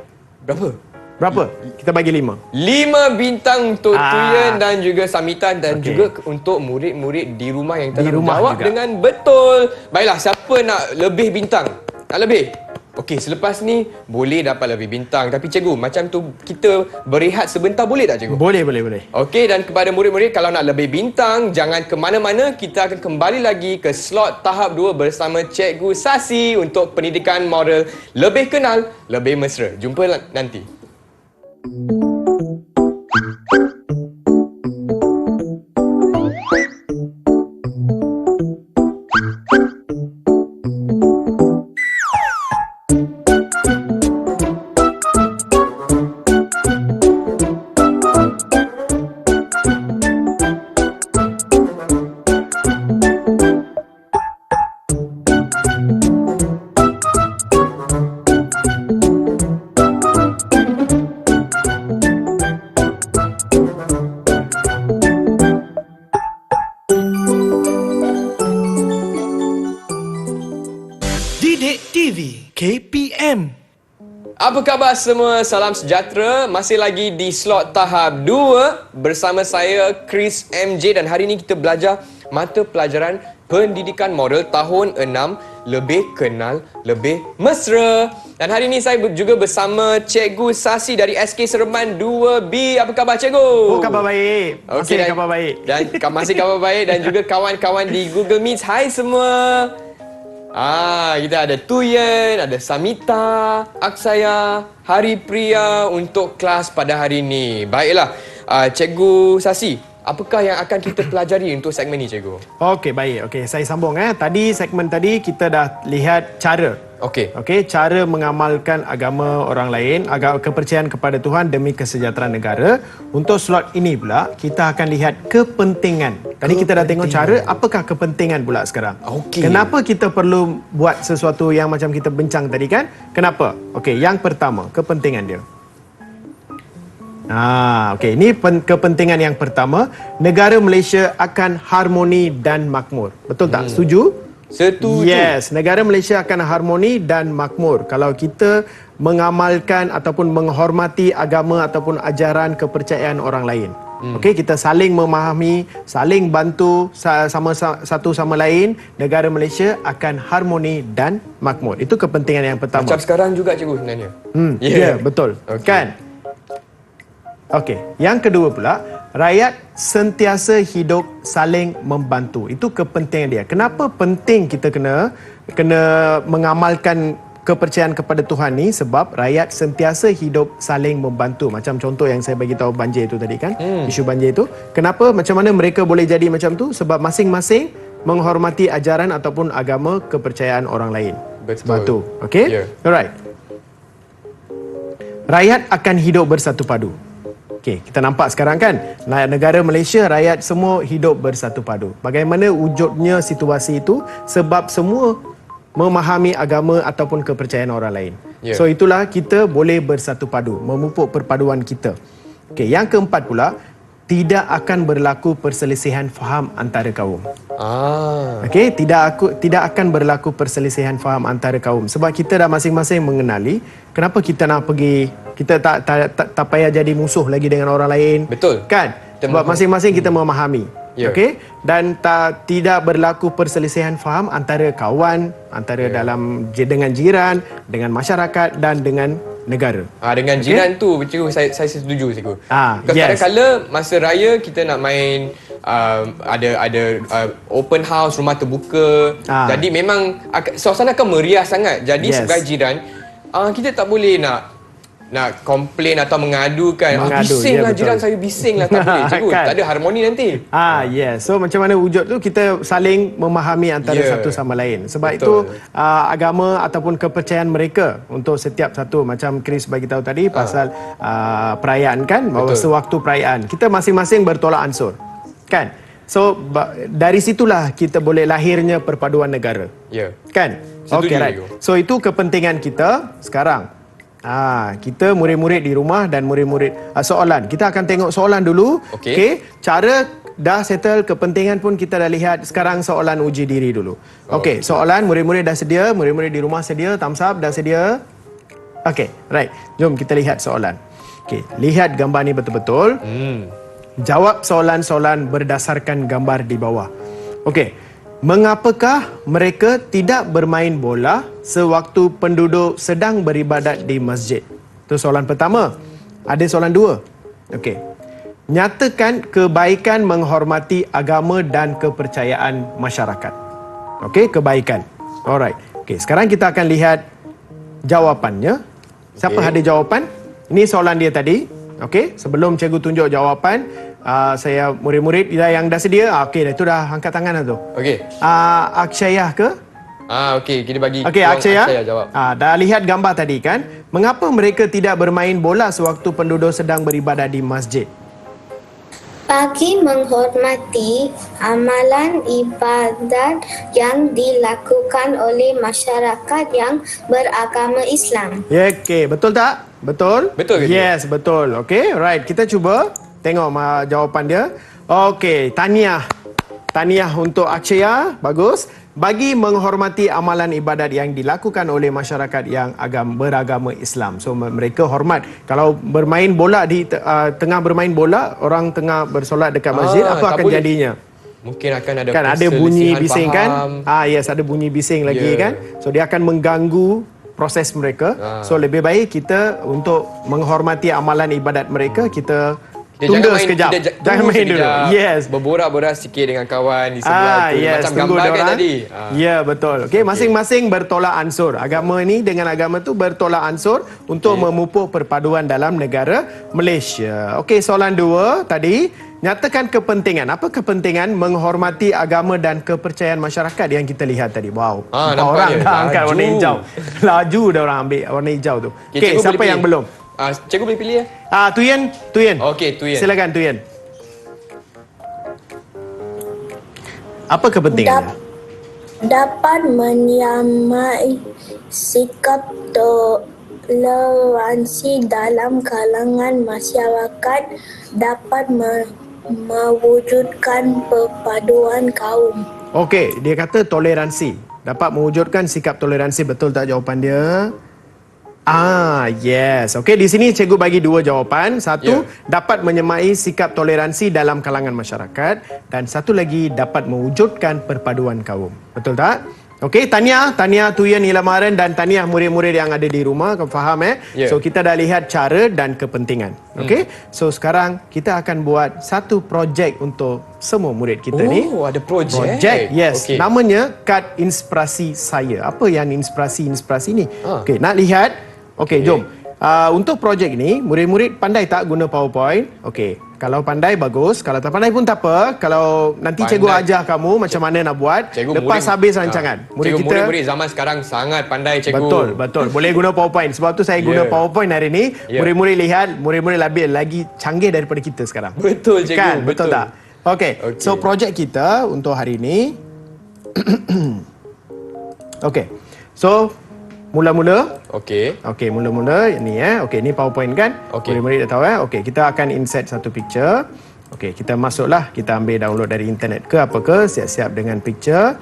[SPEAKER 4] berapa? Kita bagi 5.
[SPEAKER 3] 5 bintang untuk Tuyen dan juga Samita dan juga untuk murid-murid di rumah yang telah menjawab dengan betul. Baiklah, siapa nak lebih bintang? Nak lebih? Okey, selepas ni boleh dapat lebih bintang. Tapi cikgu, macam tu kita berehat sebentar boleh tak cikgu?
[SPEAKER 4] Boleh.
[SPEAKER 3] Okey, dan kepada murid-murid kalau nak lebih bintang, jangan ke mana-mana. Kita akan kembali lagi ke slot tahap 2 bersama Cikgu Sasi untuk pendidikan moral lebih kenal, lebih mesra. Jumpa nanti.
[SPEAKER 1] Didik TV KPM.
[SPEAKER 3] Apa khabar semua? Salam sejahtera. Masih lagi di slot tahap 2 bersama saya Chris MJ dan hari ini kita belajar mata pelajaran pendidikan moral tahun 6 lebih kenal, lebih mesra. Dan hari ini saya juga bersama Cikgu Sasi dari SK Seremban 2B. Apa khabar cikgu?
[SPEAKER 4] Oh, khabar baik. Masih
[SPEAKER 3] dan,
[SPEAKER 4] khabar baik.
[SPEAKER 3] Dan masih khabar baik dan juga kawan-kawan di Google Meet. Hai semua. Kita ada Tuyen, ada Samita, Aksaya, Hari Priya untuk kelas pada hari ini. Baiklah, Cikgu Sasi, apakah yang akan kita pelajari untuk segmen ni cikgu?
[SPEAKER 4] Okey, baik. Okey, saya sambung. Tadi segmen tadi kita dah lihat cara. Okey, cara mengamalkan agama orang lain, kepercayaan kepada Tuhan demi kesejahteraan negara. Untuk slot ini pula, kita akan lihat kepentingan. Tadi kita dah tengok cara, apakah kepentingan pula sekarang?
[SPEAKER 3] Okey.
[SPEAKER 4] Kenapa kita perlu buat sesuatu yang macam kita bincang tadi kan? Kenapa? Okey, yang pertama, kepentingan dia. Okey, ini kepentingan yang pertama, negara Malaysia akan harmoni dan makmur. Betul tak? Setuju?
[SPEAKER 3] Setuju.
[SPEAKER 4] Yes, negara Malaysia akan harmoni dan makmur kalau kita mengamalkan ataupun menghormati agama ataupun ajaran kepercayaan orang lain. Okey, kita saling memahami, saling bantu sama satu sama lain, negara Malaysia akan harmoni dan makmur. Itu kepentingan yang pertama.
[SPEAKER 3] Macam sekarang juga cikgu sebenarnya.
[SPEAKER 4] Ya, betul.
[SPEAKER 3] Okay.
[SPEAKER 4] Kan? Okey, yang kedua pula, rakyat sentiasa hidup saling membantu. Itu kepentingan dia. Kenapa penting kita kena mengamalkan kepercayaan kepada Tuhan ni? Sebab rakyat sentiasa hidup saling membantu. Macam contoh yang saya bagi tahu banjir itu tadi kan, isu banjir itu. Kenapa? Macam mana mereka boleh jadi macam tu? Sebab masing-masing menghormati ajaran ataupun agama kepercayaan orang lain.
[SPEAKER 3] Betul.
[SPEAKER 4] Sebab tu. Okey?
[SPEAKER 3] Yeah.
[SPEAKER 4] Alright. Rakyat akan hidup bersatu padu. Okey, kita nampak sekarang kan, negara Malaysia, rakyat semua hidup bersatu padu. Bagaimana wujudnya situasi itu? Sebab semua memahami agama ataupun kepercayaan orang lain.
[SPEAKER 3] Yeah.
[SPEAKER 4] So itulah kita boleh bersatu padu, memupuk perpaduan kita. Okey, yang keempat pula, tidak akan berlaku perselisihan faham antara kaum. Okey, tidak akan berlaku perselisihan faham antara kaum sebab kita dah masing-masing mengenali kenapa kita nak pergi, kita tak payah jadi musuh lagi dengan orang lain.
[SPEAKER 3] Betul.
[SPEAKER 4] Kan? Sebab masing-masing kita memahami.
[SPEAKER 3] Ya.
[SPEAKER 4] Okey, dan tidak berlaku perselisihan faham antara kawan, antara dalam dengan jiran, dengan masyarakat dan dengan negara.
[SPEAKER 3] Dengan jiran tu cikgu saya setuju cikgu.
[SPEAKER 4] Yes.
[SPEAKER 3] Kadang-kadang masa raya kita nak main ada open house, rumah terbuka. Jadi memang suasana akan meriah sangat. Jadi sebagai jiran kita tak boleh nak komplain atau mengadukan. Bising lah jiran saya, bising lah. Tak boleh cikgu.
[SPEAKER 4] Kan?
[SPEAKER 3] Tak ada harmoni nanti.
[SPEAKER 4] Yes. So macam mana wujud tu, kita saling memahami antara satu sama lain. Sebab
[SPEAKER 3] Betul.
[SPEAKER 4] itu agama ataupun kepercayaan mereka untuk setiap satu, macam Chris bagi tahu tadi pasal perayaan kan, bahawa
[SPEAKER 3] Betul.
[SPEAKER 4] sewaktu perayaan kita masing-masing bertolak ansur. Kan? So dari situlah kita boleh lahirnya perpaduan negara.
[SPEAKER 3] Ya.
[SPEAKER 4] Kan?
[SPEAKER 3] Setuju,
[SPEAKER 4] Okay, right.
[SPEAKER 3] cikgu.
[SPEAKER 4] So itu kepentingan kita sekarang. Kita murid-murid di rumah dan murid-murid soalan. Kita akan tengok soalan dulu.
[SPEAKER 3] Okey.
[SPEAKER 4] Cara dah settle, kepentingan pun kita dah lihat. Sekarang soalan uji diri dulu. Okey, soalan murid-murid dah sedia, murid-murid di rumah sedia, thumbs up dah sedia. Okey, right. Jom kita lihat soalan. Okey, lihat gambar ni betul-betul. Jawab soalan-soalan berdasarkan gambar di bawah. Okey. Mengapakah mereka tidak bermain bola sewaktu penduduk sedang beribadat di masjid? Itu soalan pertama. Ada soalan dua. Okey. Nyatakan kebaikan menghormati agama dan kepercayaan masyarakat. Okey, kebaikan. Alright. Okey, sekarang kita akan lihat jawapannya. Siapa ada jawapan? Ini soalan dia tadi. Okey, sebelum cikgu tunjuk jawapan, saya murid-murid yang dah sedia. Okey, itu dah angkat tangan dah tu.
[SPEAKER 3] Okey.
[SPEAKER 4] Akshayah ke?
[SPEAKER 3] Okey, kita bagi
[SPEAKER 4] Akshaya
[SPEAKER 3] jawab.
[SPEAKER 4] dah lihat gambar tadi kan? Mengapa mereka tidak bermain bola sewaktu penduduk sedang beribadat di masjid?
[SPEAKER 6] Bagi menghormati amalan ibadat yang dilakukan oleh masyarakat yang beragama Islam.
[SPEAKER 4] Ya, okey, betul tak? Betul?
[SPEAKER 3] Betul ke?
[SPEAKER 4] Yes, betul. Okey, right. Kita cuba tengok jawapan dia. Okey, tahniah. Tahniah untuk Akshaya, bagus. Bagi menghormati amalan ibadat yang dilakukan oleh masyarakat yang beragama Islam. So mereka hormat. Kalau bermain bola tengah bermain bola, orang tengah bersolat dekat masjid, apa akan jadinya?
[SPEAKER 3] Mungkin akan ada
[SPEAKER 4] kan ada bunyi bising
[SPEAKER 3] faham.
[SPEAKER 4] kan? Yes, ada bunyi bising lagi kan? So dia akan mengganggu proses mereka. So lebih baik kita untuk menghormati amalan ibadat mereka, kita tunda sekejap. Jangan main dulu. Yes.
[SPEAKER 3] Berborak-borak sikit dengan kawan di sebelah tu.
[SPEAKER 4] Yes,
[SPEAKER 3] macam
[SPEAKER 4] tunggu
[SPEAKER 3] gambar kan
[SPEAKER 4] diorang.
[SPEAKER 3] tadi.
[SPEAKER 4] Ya, betul. Okey, masing-masing bertolak ansur. Agama ni dengan agama tu bertolak ansur untuk memupuk perpaduan dalam negara Malaysia. Okey, soalan 2 tadi. Nyatakan kepentingan. Apa kepentingan menghormati agama dan kepercayaan masyarakat yang kita lihat tadi? Wow. Orang dah angkat warna hijau. Laju dah orang ambil warna hijau tu. Okey, siapa yang belum?
[SPEAKER 3] Cikgu boleh pilih ya?
[SPEAKER 4] Tuyen.
[SPEAKER 3] Okey, Tuyen.
[SPEAKER 4] Silakan Tuyen. Apa kepentingannya?
[SPEAKER 6] Dapat menyamai sikap toleransi dalam kalangan masyarakat, dapat mewujudkan perpaduan kaum.
[SPEAKER 4] Okey, dia kata toleransi. Dapat mewujudkan sikap toleransi. Betul tak jawapan dia? Yes. Okey, di sini cikgu bagi 2 jawapan. Satu, dapat menyemai sikap toleransi dalam kalangan masyarakat, dan satu lagi dapat mewujudkan perpaduan kaum. Betul tak? Okey, tahniah Tuyen Ilamaran dan tahniah murid-murid yang ada di rumah. Kau faham So kita dah lihat cara dan kepentingan. Okey. So sekarang kita akan buat satu projek untuk semua murid kita ni.
[SPEAKER 3] Oh, ada projek.
[SPEAKER 4] Yes. Okay. Namanya kad inspirasi saya. Apa yang inspirasi ni? Okey, nak lihat? Okey, jom. Untuk projek ni, murid-murid pandai tak guna PowerPoint? Okey, kalau pandai bagus, kalau tak pandai pun tak apa. Kalau nanti cikgu ajar kamu macam mana nak buat lepas habis rancangan.
[SPEAKER 3] Murid-murid zaman sekarang sangat pandai, cikgu.
[SPEAKER 4] Betul. Boleh guna PowerPoint. Sebab tu saya guna PowerPoint hari ni. Murid-murid lihat, murid-murid lagi canggih daripada kita sekarang.
[SPEAKER 3] Betul, cikgu.
[SPEAKER 4] Kan? Betul tak? Okey. So projek kita untuk hari ni okey. So mula-mula. Okey, mula-mula ni Okey, ni PowerPoint kan? Murid-murid dah tahu Okey, kita akan insert satu picture. Okey, kita masuklah, kita ambil download dari internet ke apa ke, siap-siap dengan picture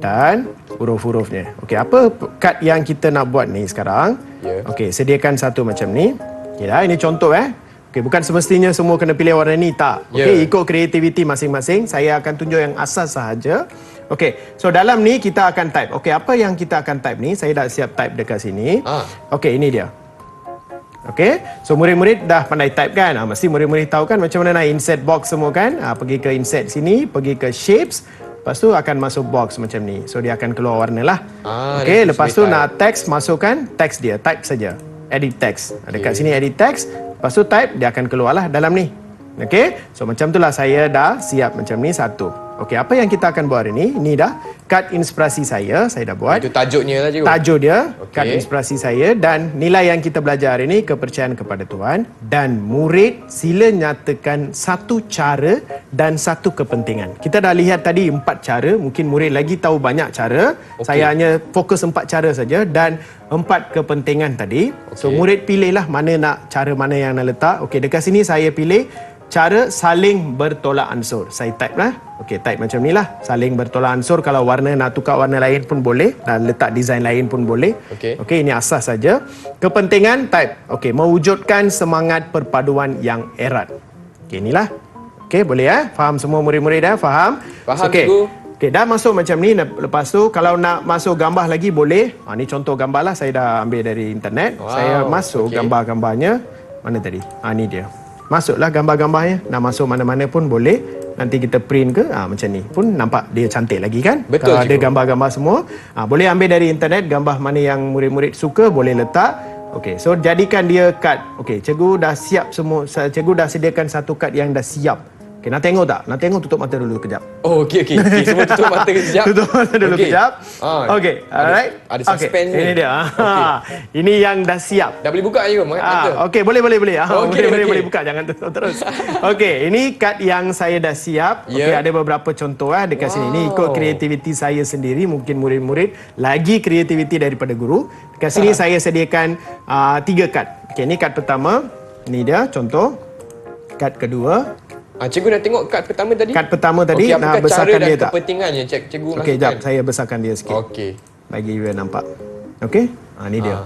[SPEAKER 4] dan huruf-hurufnya. Okey, apa kad yang kita nak buat ni sekarang? Okey, sediakan satu macam ni. Okey dah, ini contoh Okey, bukan semestinya semua kena pilih warna ni, tak. Okey, ikut kreativiti masing-masing. Saya akan tunjuk yang asas sahaja. Okey, so dalam ni kita akan type. Okey, apa yang kita akan type ni? Saya dah siap type dekat sini. Okey, ini dia. Okey, so murid-murid dah pandai type kan? Mesti murid-murid tahu kan macam mana nak insert box semua kan? Pergi ke insert sini, pergi ke shapes. Lepas tu akan masuk box macam ni. So dia akan keluar warna lah. Okey, lepas tu nak text, masukkan text dia. Type saja. Edit text. Dekat sini edit text. Lepas tu type, dia akan keluarlah dalam ni. Okey, so macam itulah saya dah siap macam ni satu. Okey, apa yang kita akan buat hari ni? Ini dah kad inspirasi saya dah buat.
[SPEAKER 3] Itu tajuknya lah, cikgu.
[SPEAKER 4] Tajuk dia, kad inspirasi saya, dan nilai yang kita belajar hari ni, kepercayaan kepada Tuhan, dan murid sila nyatakan satu cara dan satu kepentingan. Kita dah lihat tadi 4 cara, mungkin murid lagi tahu banyak cara. Saya hanya fokus 4 cara saja dan 4 kepentingan tadi. So murid pilihlah cara mana yang nak letak. Okey, dekat sini saya pilih cara saling bertolak ansur. Saya type lah. Okey, type macam ni lah. Saling bertolak ansur. Kalau warna nak tukar warna lain pun boleh. Dan letak design lain pun boleh. Okey, ini asas saja. Kepentingan, type. Okey, mewujudkan semangat perpaduan yang erat. Okey, inilah. Okey, boleh Faham semua murid-murid Faham?
[SPEAKER 3] Faham, cikgu.
[SPEAKER 4] Okey, dah masuk macam ni. Lepas tu kalau nak masuk gambar lagi boleh. Ni contoh gambar lah, saya dah ambil dari internet. Saya masuk gambar-gambarnya. Mana tadi? Ni dia. Masuklah gambar-gambarnya. Nak masuk mana-mana pun boleh. Nanti kita print ke, macam ni pun nampak dia cantik lagi kan.
[SPEAKER 3] Betul.
[SPEAKER 4] Kalau ada gambar-gambar semua, boleh ambil dari internet. Gambar mana yang murid-murid suka boleh letak. Okey, so jadikan dia kad. Okey, cikgu dah siap semua. Cikgu dah sediakan satu kad yang dah siap. Okey, nak tengok tak? Nak tengok, tutup mata dulu kejap.
[SPEAKER 3] Oh, okey. Semua tutup mata kejap.
[SPEAKER 4] Tutup mata dulu kejap. Okey, alright.
[SPEAKER 3] Ada suspense ni.
[SPEAKER 4] Ini dia. Ini yang dah siap.
[SPEAKER 3] Dah boleh buka je mata.
[SPEAKER 4] Okey, boleh.
[SPEAKER 3] Okey.
[SPEAKER 4] Boleh buka, jangan tutup terus. Okey, ini kad yang saya dah siap. Okey, ada beberapa contoh dekat sini. Ini ikut kreativiti saya sendiri, mungkin murid-murid lagi kreativiti daripada guru. Dekat sini saya sediakan 3 kad. Okey, ini kad pertama. Ini dia contoh. Kad kedua.
[SPEAKER 3] Cikgu dah tengok kad pertama tadi?
[SPEAKER 4] Kad pertama tadi,
[SPEAKER 3] okey,
[SPEAKER 4] nak besarkan dia tak?
[SPEAKER 3] Apakah cara dan kepentingannya cikgu
[SPEAKER 4] Okey, jap, saya besarkan dia sikit.
[SPEAKER 3] Okey.
[SPEAKER 4] Bagi you nampak. Okey? Ni dia.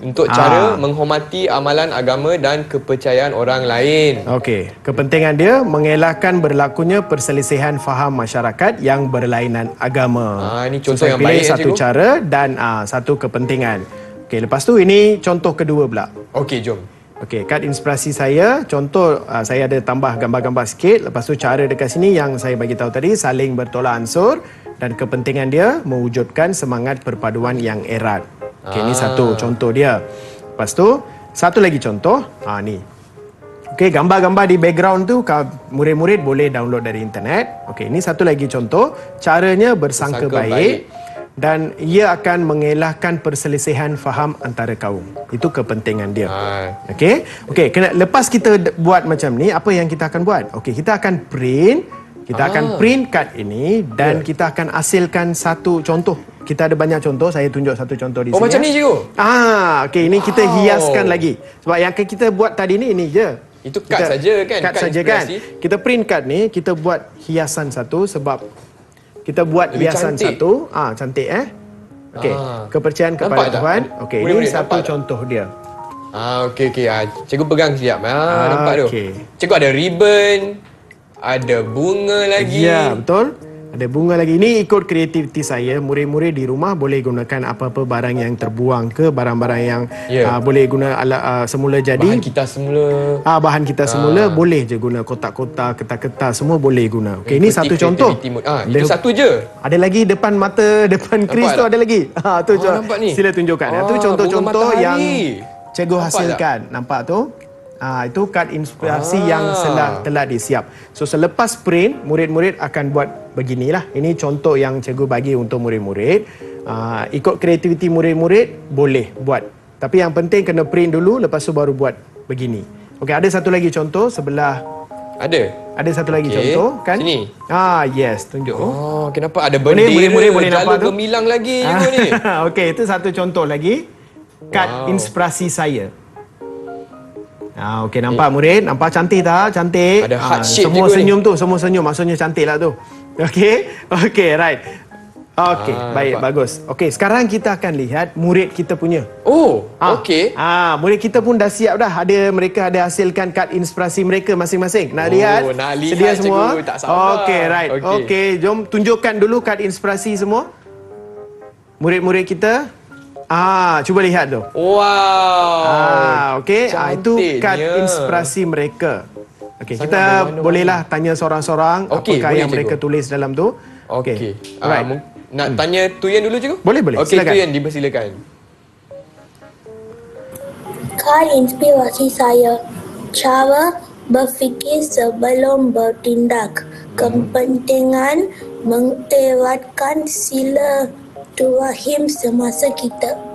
[SPEAKER 3] Untuk cara menghormati amalan agama dan kepercayaan orang lain.
[SPEAKER 4] Okey, kepentingan dia mengelakkan berlakunya perselisihan faham masyarakat yang berlainan agama.
[SPEAKER 3] Ini contoh yang
[SPEAKER 4] pilih
[SPEAKER 3] baik
[SPEAKER 4] satu
[SPEAKER 3] cikgu.
[SPEAKER 4] cara dan satu kepentingan. Okey, lepas tu ini contoh kedua pula.
[SPEAKER 3] Okey, jom.
[SPEAKER 4] Okey, kad inspirasi saya, contoh saya ada tambah gambar-gambar sikit. Lepas tu cara dekat sini yang saya bagi tahu tadi, saling bertolak ansur dan kepentingan dia mewujudkan semangat perpaduan yang erat. Okey, ini satu contoh dia. Lepas tu satu lagi contoh, ni. Okey, gambar-gambar di background tu murid-murid boleh download dari internet. Okey, ini satu lagi contoh, caranya bersangka baik. Dan ia akan mengelakkan perselisihan faham antara kaum. Itu kepentingan dia. Okey. Lepas kita buat macam ni, apa yang kita akan buat? Okey, kita akan print. Kita akan print kad ini dan kita akan hasilkan satu contoh. Kita ada banyak contoh, saya tunjuk satu contoh di sini.
[SPEAKER 3] Macam ni cikgu?
[SPEAKER 4] Okey, ini kita hiaskan lagi. Sebab yang kita buat tadi ni, ini je.
[SPEAKER 3] Itu kad saja kan?
[SPEAKER 4] Kad saja kan? Kita print kad ni, kita buat hiasan satu sebab kita buat
[SPEAKER 3] lebih
[SPEAKER 4] hiasan
[SPEAKER 3] cantik.
[SPEAKER 4] Satu. Cantik Okey, kepercayaan kepada Tuhan. Okey, ini satu contoh dia.
[SPEAKER 3] Okey. Cikgu pegang sekejap. Nampak tu.
[SPEAKER 4] Okey.
[SPEAKER 3] Cikgu ada ribbon, ada bunga lagi.
[SPEAKER 4] Ya, betul. Ada bunga lagi. Ini ikut kreativiti saya. Murid-murid di rumah boleh gunakan apa-apa barang yang terbuang ke barang-barang yang boleh guna semula jadi.
[SPEAKER 3] Bahan kita semula.
[SPEAKER 4] Bahan kita semula boleh je guna kotak-kotak, kertas-kertas semua boleh guna. Okey, ini satu contoh.
[SPEAKER 3] Itu satu je.
[SPEAKER 4] Ada lagi depan mata, depan Chris tu ada lagi. Tu
[SPEAKER 3] nampak ni.
[SPEAKER 4] Sila tunjukkan. Itu contoh-contoh yang cikgu
[SPEAKER 3] Nampak
[SPEAKER 4] hasilkan. Tak? Nampak tu? Itu kad inspirasi yang telah disiap. So selepas print, murid-murid akan buat beginilah. Ini contoh yang cikgu bagi untuk murid-murid. Ikut kreativiti murid-murid boleh buat. Tapi yang penting kena print dulu, lepas tu baru buat begini. Okey, ada satu lagi contoh sebelah. Ada satu lagi contoh kan?
[SPEAKER 3] Sini.
[SPEAKER 4] Yes, tunjuk.
[SPEAKER 3] Kenapa ada bendera?
[SPEAKER 4] Murid-murid boleh nampak tu.
[SPEAKER 3] Gemilang lagi cikgu ni.
[SPEAKER 4] Okey, itu satu contoh lagi. Kad inspirasi saya. Okey, nampak murid? Nampak cantik tak? Cantik.
[SPEAKER 3] Ada heart shape
[SPEAKER 4] semua
[SPEAKER 3] juga
[SPEAKER 4] senyum
[SPEAKER 3] ni.
[SPEAKER 4] tu, semua senyum. Maksudnya cantik lah tu. Okey, right. Okey, baik, bagus. Okey, sekarang kita akan lihat murid kita punya.
[SPEAKER 3] Okey.
[SPEAKER 4] Murid kita pun dah siap dah. Mereka ada hasilkan kad inspirasi mereka masing-masing. Nak lihat?
[SPEAKER 3] Nak lihat
[SPEAKER 4] sedia semua?
[SPEAKER 3] cikgu, tak sabar.
[SPEAKER 4] Okey, right. Okey, jom tunjukkan dulu kad inspirasi semua. Murid-murid kita. Cuba lihat tu.
[SPEAKER 3] Wow.
[SPEAKER 4] Okey, itu kad inspirasi mereka. Okey,
[SPEAKER 3] Sangat
[SPEAKER 4] kita
[SPEAKER 3] berwarna-warni.
[SPEAKER 4] bolehlah tanya seorang-seorang
[SPEAKER 3] Okey,
[SPEAKER 4] apakah
[SPEAKER 3] boleh,
[SPEAKER 4] yang mereka
[SPEAKER 3] cikgu.
[SPEAKER 4] tulis dalam tu.
[SPEAKER 3] Okey.
[SPEAKER 4] Right.
[SPEAKER 3] Nak tanya Tuyen dulu cikgu?
[SPEAKER 4] Boleh.
[SPEAKER 3] Okey,
[SPEAKER 4] Silakan.
[SPEAKER 3] Tuyen dipersilakan.
[SPEAKER 6] Kad inspirasi saya. Cara berfikir sebelum bertindak. Kepentingan mengeratkan silaturahim semasa kita.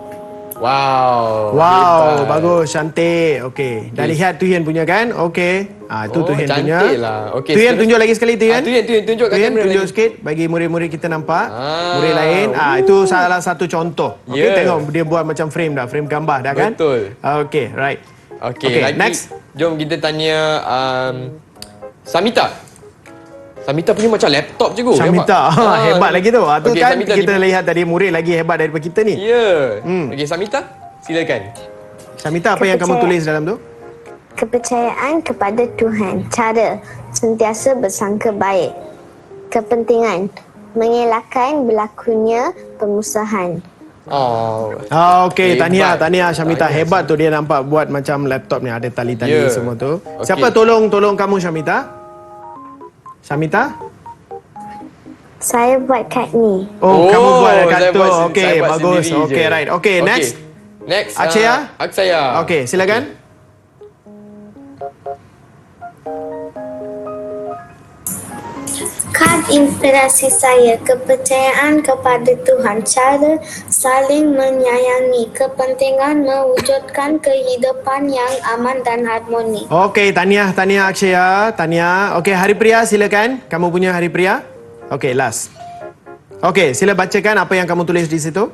[SPEAKER 3] Wow.
[SPEAKER 4] Wow, bagus, cantik. Okey, dah lihat Tuyen punya kan? Okey. Itu Tuyen punya.
[SPEAKER 3] Cantik lah. Okey.
[SPEAKER 4] Tuyen tunjuk lagi sekali Tuyen.
[SPEAKER 3] Tuyen tunjuk kat
[SPEAKER 4] Tuyen
[SPEAKER 3] kamera
[SPEAKER 4] tunjuk
[SPEAKER 3] lagi.
[SPEAKER 4] sikit bagi murid-murid kita nampak. Murid lain. Itu salah satu contoh. Okey, tengok dia buat macam frame dah, frame gambar dah kan?
[SPEAKER 3] Betul.
[SPEAKER 4] Okey, right.
[SPEAKER 3] Okey, lagi,
[SPEAKER 4] next.
[SPEAKER 3] Jom kita tanya Samita. Samita punya macam laptop cikgu.
[SPEAKER 4] Samita. Hebat lagi tu. Tu
[SPEAKER 3] Okey,
[SPEAKER 4] kan
[SPEAKER 3] Samita
[SPEAKER 4] kita lihat tadi murid lagi hebat daripada kita ni.
[SPEAKER 3] Ya. Okey, Samita, silakan.
[SPEAKER 4] Samita, apa yang kamu tulis dalam tu?
[SPEAKER 5] Kepercayaan kepada Tuhan. Cara sentiasa bersangka baik. Kepentingan mengelakkan berlakunya permusuhan.
[SPEAKER 3] Oh.
[SPEAKER 4] Okey,
[SPEAKER 3] Hebat.
[SPEAKER 4] tahniah Syamita.
[SPEAKER 3] Tahniah,
[SPEAKER 4] Hebat tu dia nampak buat macam laptop ni ada tali-tali
[SPEAKER 3] Ya.
[SPEAKER 4] semua tu.
[SPEAKER 3] Okey.
[SPEAKER 4] Siapa tolong kamu Syamita? Syamita?
[SPEAKER 5] Saya buat kad ni.
[SPEAKER 4] Oh, kamu buat
[SPEAKER 3] saya
[SPEAKER 4] kat tu.
[SPEAKER 3] buat
[SPEAKER 4] Okey,
[SPEAKER 3] saya buat
[SPEAKER 4] bagus.
[SPEAKER 3] sendiri
[SPEAKER 4] Okey,
[SPEAKER 3] je.
[SPEAKER 4] right. Okey, next.
[SPEAKER 3] Next.
[SPEAKER 4] Akshaya?
[SPEAKER 3] Akshaya.
[SPEAKER 4] Okey, silakan.
[SPEAKER 6] Kad inspirasi saya, kepercayaan kepada Tuhan, cara saling menyayangi, kepentingan mewujudkan kehidupan yang aman dan harmoni.
[SPEAKER 4] Okey, tahniah Akshaya. Tahniah. Okey, Hari Priya silakan. Kamu punya Hari Priya. Okey, last. Okey, sila bacakan apa yang kamu tulis di situ.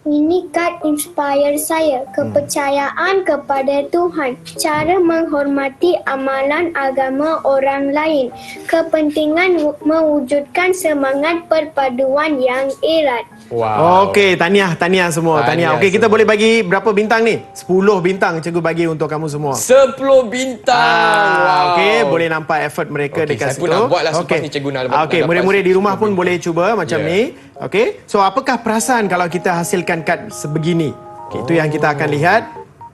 [SPEAKER 7] Ini kad inspire saya, kepercayaan kepada Tuhan, cara menghormati amalan agama orang lain, kepentingan mewujudkan semangat perpaduan yang erat.
[SPEAKER 3] Wow.
[SPEAKER 4] Okey, tahniah semua. Tahniah. Okey, kita boleh bagi berapa bintang ni? 10 bintang cikgu bagi untuk kamu semua.
[SPEAKER 3] 10 bintang. Wow.
[SPEAKER 4] Okey, boleh nampak effort mereka
[SPEAKER 3] Okey,
[SPEAKER 4] dekat
[SPEAKER 3] saya pun
[SPEAKER 4] situ.
[SPEAKER 3] nak buat lah selepas ni, cikgu nak
[SPEAKER 4] Okey,
[SPEAKER 3] dapat
[SPEAKER 4] murid-murid di rumah
[SPEAKER 3] 10
[SPEAKER 4] pun
[SPEAKER 3] bintang.
[SPEAKER 4] boleh cuba macam
[SPEAKER 3] Ya.
[SPEAKER 4] ni. Okey. So, apakah perasaan kalau kita hasilkan kad sebegini? Okey, itu yang kita akan lihat.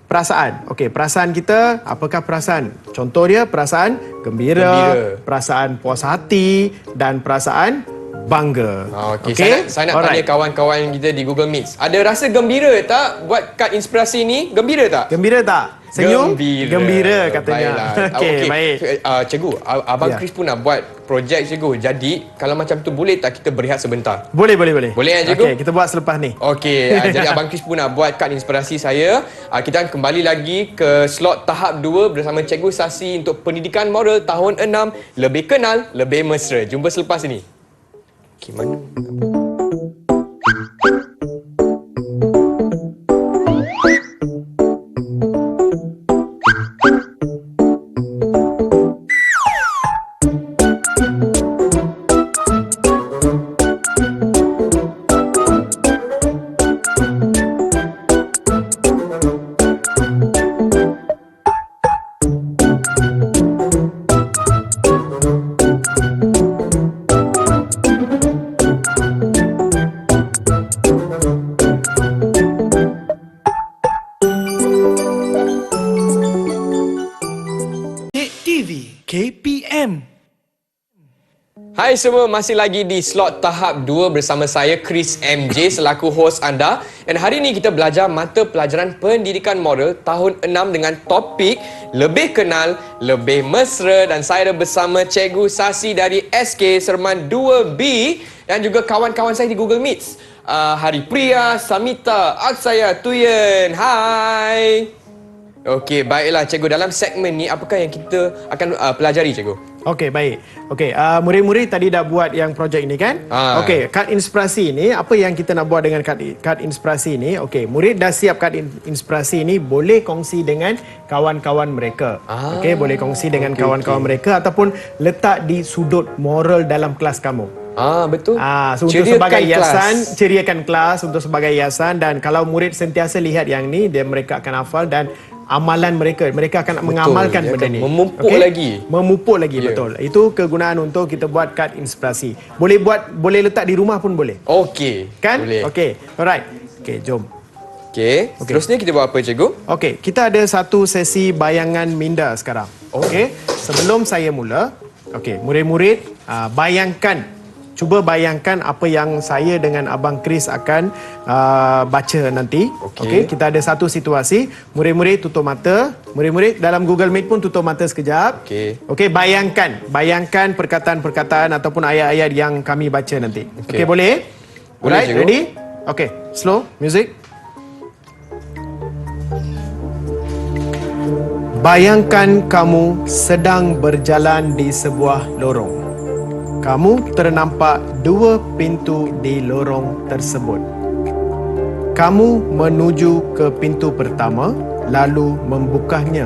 [SPEAKER 4] Perasaan. Okey, perasaan kita, apakah perasaan? Contoh dia perasaan gembira, perasaan puas hati dan perasaan bangga.
[SPEAKER 3] Okey, saya nak tanya kawan-kawan kita di Google Meet. Ada rasa gembira tak buat kad inspirasi ni? Gembira tak?
[SPEAKER 4] Gembira tak? Senyum? Gembira katanya.
[SPEAKER 3] Baiklah.
[SPEAKER 4] Okey, baik.
[SPEAKER 3] Cikgu, Abang
[SPEAKER 4] Ya.
[SPEAKER 3] Chris pun nak buat projek cikgu. Jadi, kalau macam tu boleh tak kita berehat sebentar?
[SPEAKER 4] Boleh.
[SPEAKER 3] Boleh kan cikgu?
[SPEAKER 4] Okey, kita buat selepas ni.
[SPEAKER 3] Okey, jadi Abang Chris pun nak buat kad inspirasi saya. Kita akan kembali lagi ke slot tahap 2 bersama Cikgu Sasi untuk pendidikan moral tahun 6. Lebih kenal, lebih mesra. Jumpa selepas ini. Okey, mana?
[SPEAKER 1] Didik TV KPM.
[SPEAKER 3] Hai semua, masih lagi di slot tahap 2 bersama saya Chris MJ selaku hos anda. Dan hari ini kita belajar mata pelajaran pendidikan moral tahun 6 dengan topik lebih kenal, lebih mesra, dan saya ada bersama Cikgu Sasi dari SK Serman 2B dan juga kawan-kawan saya di Google Meet. Hari Priya, Samita, Aksaya, Tuyen. Hai. Okey, baiklah cikgu, dalam segmen ni apakah yang kita akan pelajari cikgu?
[SPEAKER 4] Okey, baik. Okey, murid-murid tadi dah buat yang projek ini kan? Okey, kad inspirasi ini, apa yang kita nak buat dengan kad inspirasi ini? Okey, murid dah siap kad inspirasi ini, boleh kongsi dengan kawan-kawan mereka. Okey, boleh kongsi dengan kawan-kawan mereka ataupun letak di sudut moral dalam kelas kamu.
[SPEAKER 3] Betul.
[SPEAKER 4] So untuk sebagai hiasan, ceriakan kelas untuk sebagai hiasan, dan kalau murid sentiasa lihat yang ni, mereka akan hafal dan amalan mereka akan mengamalkan benda ni.
[SPEAKER 3] Memupuk lagi.
[SPEAKER 4] Memupuk lagi, betul. Itu kegunaan untuk kita buat kad inspirasi. Boleh letak di rumah pun boleh.
[SPEAKER 3] Okey.
[SPEAKER 4] Kan?
[SPEAKER 3] Boleh.
[SPEAKER 4] Okey. Alright. Okey, jom.
[SPEAKER 3] Okey. Seterusnya kita buat apa cikgu?
[SPEAKER 4] Okey, kita ada satu sesi bayangan minda sekarang. Okey. Sebelum saya mula, okey, murid-murid cuba bayangkan apa yang saya dengan Abang Chris akan baca nanti. Okey, kita ada satu situasi. Murid-murid tutup mata. Murid-murid dalam Google Meet pun tutup mata sekejap. Okey, bayangkan perkataan-perkataan ataupun ayat-ayat yang kami baca nanti. Okey, boleh?
[SPEAKER 3] Boleh,
[SPEAKER 4] Alright,
[SPEAKER 3] cikgu.
[SPEAKER 4] ready? Okey, slow, music. Bayangkan kamu sedang berjalan di sebuah lorong. Kamu ternampak dua pintu di lorong tersebut. Kamu menuju ke pintu pertama, lalu membukanya.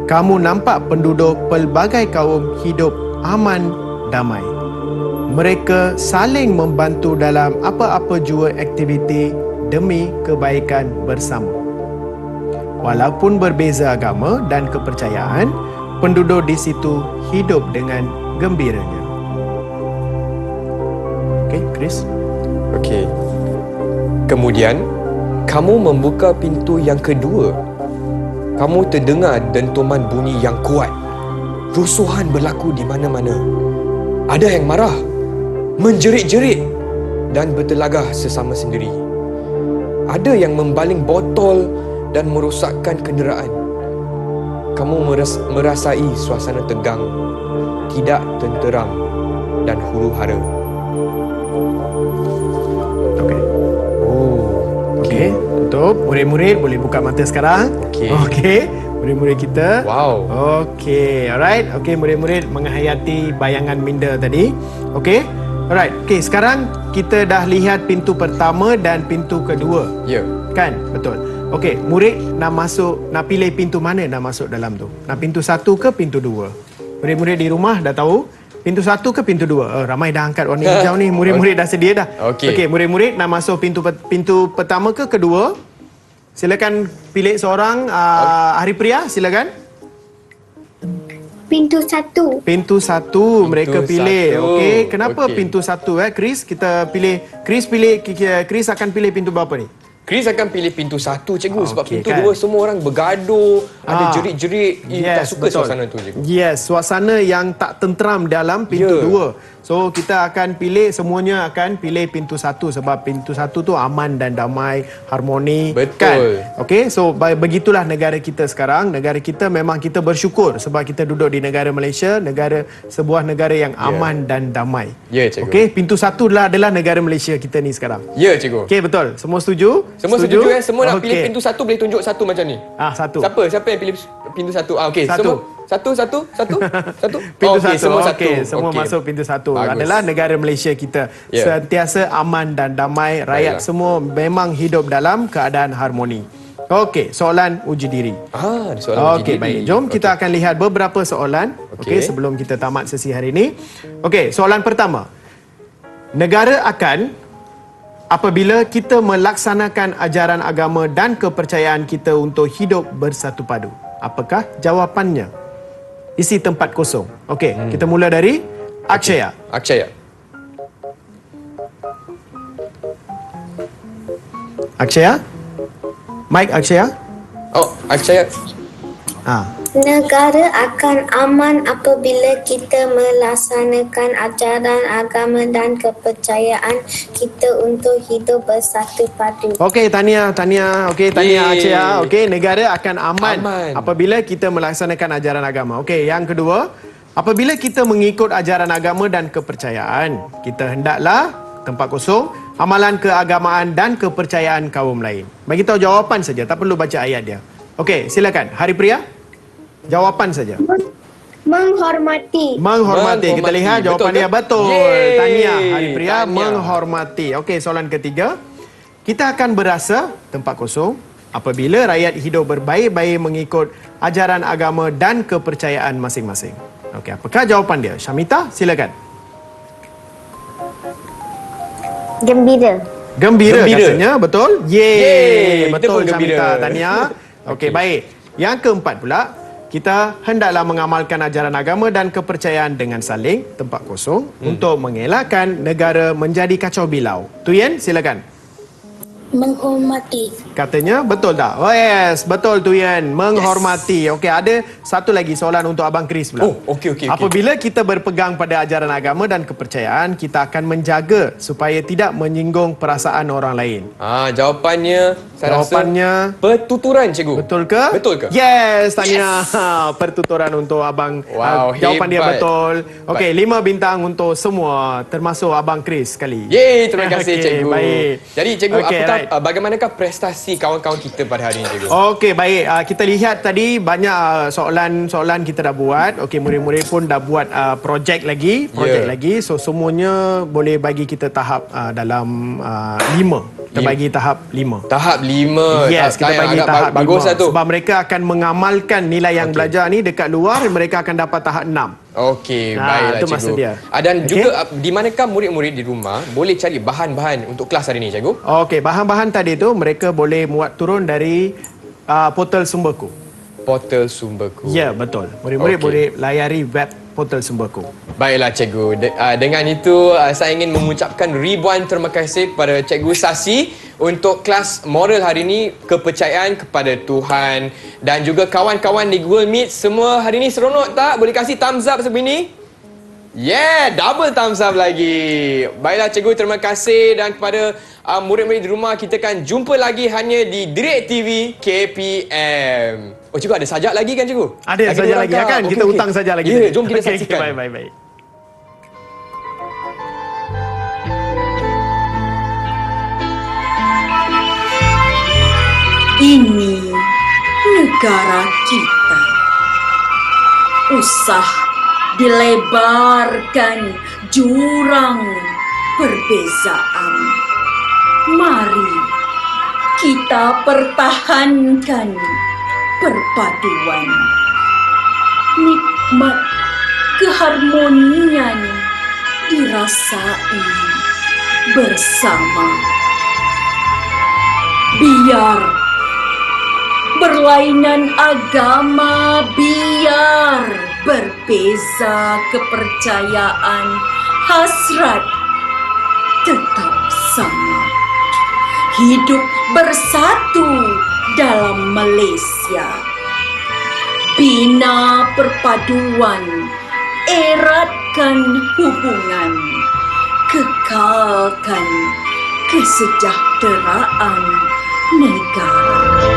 [SPEAKER 4] Kamu nampak penduduk pelbagai kaum hidup aman damai. Mereka saling membantu dalam apa-apa jua aktiviti demi kebaikan bersama. Walaupun berbeza agama dan kepercayaan, penduduk di situ hidup dengan gembiranya. Okey, Chris.
[SPEAKER 3] Okey. Kemudian, kamu membuka pintu yang kedua. Kamu terdengar dentuman bunyi yang kuat. Rusuhan berlaku di mana-mana. Ada yang marah, menjerit-jerit dan bertelagah sesama sendiri. Ada yang membaling botol dan merosakkan kenderaan. Kamu merasai suasana tegang, tidak tenteram dan huru-hara.
[SPEAKER 4] Okey.
[SPEAKER 3] Oh,
[SPEAKER 4] Okey, tutup. Murid-murid boleh buka mata sekarang.
[SPEAKER 3] Okey.
[SPEAKER 4] Okey, murid-murid kita.
[SPEAKER 3] Wow.
[SPEAKER 4] Okey, alright. Okey, murid-murid menghayati bayangan minda tadi. Okey. Alright. Okey, sekarang kita dah lihat pintu pertama dan pintu kedua.
[SPEAKER 3] Ya.
[SPEAKER 4] Kan? Betul. Okey, murid nak pilih pintu mana nak masuk dalam tu? Nak pintu 1 ke pintu 2? Murid-murid di rumah dah tahu pintu 1 ke pintu 2? Ramai dah angkat warna hijau ni. Murid-murid dah sedia dah.
[SPEAKER 3] Okey.
[SPEAKER 4] Murid-murid nak masuk pintu pertama ke kedua? Silakan pilih seorang. Hari Priya, silakan.
[SPEAKER 7] Pintu 1.
[SPEAKER 4] Pintu 1 mereka pilih. Okey, kenapa pintu 1 Chris? Chris akan pilih pintu berapa ni?
[SPEAKER 3] Chris akan pilih pintu 1, cikgu. Sebab pintu
[SPEAKER 4] kan?
[SPEAKER 3] 2 semua orang bergaduh, ada jerit-jerit. Tak suka
[SPEAKER 4] betul.
[SPEAKER 3] suasana tu, cikgu.
[SPEAKER 4] Yes, suasana yang tak tenteram dalam pintu 2. So kita akan pilih, semuanya akan pilih pintu 1 sebab pintu 1 tu aman dan damai, harmoni.
[SPEAKER 3] Betul.
[SPEAKER 4] Kan? Okey, so begitulah negara kita sekarang. Negara kita memang kita bersyukur sebab kita duduk di negara Malaysia, sebuah negara yang aman dan damai.
[SPEAKER 3] Ya, cikgu.
[SPEAKER 4] Okey, pintu 1 adalah negara Malaysia kita ni sekarang.
[SPEAKER 3] Ya, cikgu.
[SPEAKER 4] Okey, betul. Semua setuju?
[SPEAKER 3] Semua setuju ya? Semua nak pilih
[SPEAKER 4] Okey.
[SPEAKER 3] pintu 1 boleh tunjuk satu macam ni.
[SPEAKER 4] 1.
[SPEAKER 3] Siapa yang pilih pintu 1? Okey,
[SPEAKER 4] Satu.
[SPEAKER 3] semua satu.
[SPEAKER 4] Pintu
[SPEAKER 3] Okey,
[SPEAKER 4] 1.
[SPEAKER 3] semua satu.
[SPEAKER 4] Okey, semua
[SPEAKER 3] Okey.
[SPEAKER 4] masuk pintu 1.
[SPEAKER 3] Bagus.
[SPEAKER 4] Adalah negara Malaysia kita.
[SPEAKER 3] Ya.
[SPEAKER 4] Sentiasa aman dan damai. Rakyat
[SPEAKER 3] Baiklah.
[SPEAKER 4] semua memang hidup dalam keadaan harmoni. Okey, soalan uji diri.
[SPEAKER 3] Ada soalan
[SPEAKER 4] Okey, baik. Jom kita akan lihat beberapa soalan. Okey,
[SPEAKER 3] Okey.
[SPEAKER 4] sebelum kita tamat sesi hari ini. Okey, soalan pertama. Negara akan apabila kita melaksanakan ajaran agama dan kepercayaan kita untuk hidup bersatu padu. Apakah jawapannya? Isi tempat kosong. Okey, kita mula dari Akshaya.
[SPEAKER 3] Akshaya.
[SPEAKER 4] Akshaya? Mike Akshaya?
[SPEAKER 3] Oh, Akshaya.
[SPEAKER 6] Negara akan aman apabila kita melaksanakan ajaran agama dan kepercayaan kita untuk hidup bersatu padu.
[SPEAKER 4] Okey, tahniah. Okey, tahniah
[SPEAKER 3] Yeay.
[SPEAKER 4] Akshaya. Okey, negara akan aman apabila kita melaksanakan ajaran agama. Okey, yang kedua, apabila kita mengikut ajaran agama dan kepercayaan, kita hendaklah tempat kosong, amalan keagamaan dan kepercayaan kaum lain. Bagi tahu jawapan saja, tak perlu baca ayat dia. Okey, silakan. Hari Priya, jawapan saja.
[SPEAKER 7] Menghormati.
[SPEAKER 4] Menghormati. Kita lihat jawapan
[SPEAKER 3] Betul
[SPEAKER 4] dia
[SPEAKER 3] ke?
[SPEAKER 4] betul.
[SPEAKER 3] Yeay.
[SPEAKER 4] Tahniah Hari Priya,
[SPEAKER 3] Tahniah.
[SPEAKER 4] menghormati. Okey, soalan ketiga. Kita akan berasa tempat kosong apabila rakyat hidup berbaik-baik mengikut ajaran agama dan kepercayaan masing-masing. Okey, apakah jawapan dia? Syamita, silakan.
[SPEAKER 5] Gembira.
[SPEAKER 4] Gembira
[SPEAKER 3] Gembira.
[SPEAKER 4] katanya, betul? Yeay,
[SPEAKER 3] Yeay, kita
[SPEAKER 4] betul
[SPEAKER 3] pun gembira.
[SPEAKER 4] Syamita. Tahniah. Okey, baik. Yang keempat pula, kita hendaklah mengamalkan ajaran agama dan kepercayaan dengan saling tempat kosong untuk mengelakkan negara menjadi kacau bilau. Tuyen, silakan.
[SPEAKER 6] Menghormati.
[SPEAKER 4] Katanya betul tak? Oh yes, betul Tuyen. Menghormati. Okey, ada satu lagi soalan untuk Abang Chris pula.
[SPEAKER 3] Oh, okey.
[SPEAKER 4] Apabila kita berpegang pada ajaran agama dan kepercayaan, kita akan menjaga supaya tidak menyinggung perasaan orang lain.
[SPEAKER 3] Jawapannya saya
[SPEAKER 4] Jawapannya
[SPEAKER 3] rasa pertuturan, cikgu.
[SPEAKER 4] betul ke?
[SPEAKER 3] Betul ke?
[SPEAKER 4] Yes, tahniah. Pertuturan untuk Abang.
[SPEAKER 3] Wow,
[SPEAKER 4] jawapan dia
[SPEAKER 3] hebat.
[SPEAKER 4] betul. Okey, 5 bintang untuk semua, termasuk Abang Chris sekali.
[SPEAKER 3] Yeay, terima kasih
[SPEAKER 4] Okey,
[SPEAKER 3] cikgu.
[SPEAKER 4] baik.
[SPEAKER 3] Jadi cikgu,
[SPEAKER 4] Okey,
[SPEAKER 3] apakah
[SPEAKER 4] right.
[SPEAKER 3] bagaimanakah prestasi kawan-kawan kita pada hari ini, cikgu?
[SPEAKER 4] Okey, baik. Kita lihat tadi banyak soalan-soalan kita dah buat. Okey, murid-murid pun dah buat projek lagi. So semuanya boleh bagi kita tahap dalam 5. Kita bagi tahap 5.
[SPEAKER 3] Tahap 5.
[SPEAKER 4] Yes, kita bagi
[SPEAKER 3] agak
[SPEAKER 4] tahap 5.
[SPEAKER 3] bagus lah tu.
[SPEAKER 4] Sebab mereka akan mengamalkan nilai yang belajar ni dekat luar, mereka akan dapat tahap 6.
[SPEAKER 3] Okey, baiklah
[SPEAKER 4] itu
[SPEAKER 3] cikgu.
[SPEAKER 4] maksud dia.
[SPEAKER 3] Dan
[SPEAKER 4] Okey.
[SPEAKER 3] juga di manakah murid-murid di rumah boleh cari bahan-bahan untuk kelas hari ini, cikgu?
[SPEAKER 4] Okey, bahan-bahan tadi tu mereka boleh muat turun dari portal Sumberku.
[SPEAKER 3] Portal Sumberku.
[SPEAKER 4] Ya, betul. Murid-murid
[SPEAKER 3] Okey.
[SPEAKER 4] boleh layari web portal Sumberku.
[SPEAKER 3] Baiklah cikgu, dengan itu saya ingin mengucapkan ribuan terima kasih kepada Cikgu Sasi untuk kelas moral hari ini, kepercayaan kepada Tuhan, dan juga kawan-kawan di Google Meet semua hari ini seronok tak? Boleh kasih thumbs up sebegini? Yeah, double thumbs up lagi. Baiklah cikgu, terima kasih, dan kepada murid-murid di rumah, kita akan jumpa lagi hanya di Direct TV KPM. Oh cikgu, ada sajak lagi kan cikgu?
[SPEAKER 4] Ada sajak lagi kan? Kita hutang sajak lagi.
[SPEAKER 3] Ya, jom kita saksikan.
[SPEAKER 4] Baik.
[SPEAKER 2] Ini negara kita. Usah dilebarkan jurang perbezaan. Mari kita pertahankan perpaduan. Nikmat keharmonian dirasai bersama. Biar berlainan agama, biar berbeza kepercayaan, hasrat tetap sama. Hidup bersatu dalam Malaysia. Bina perpaduan, eratkan hubungan, kekalkan kesejahteraan negara.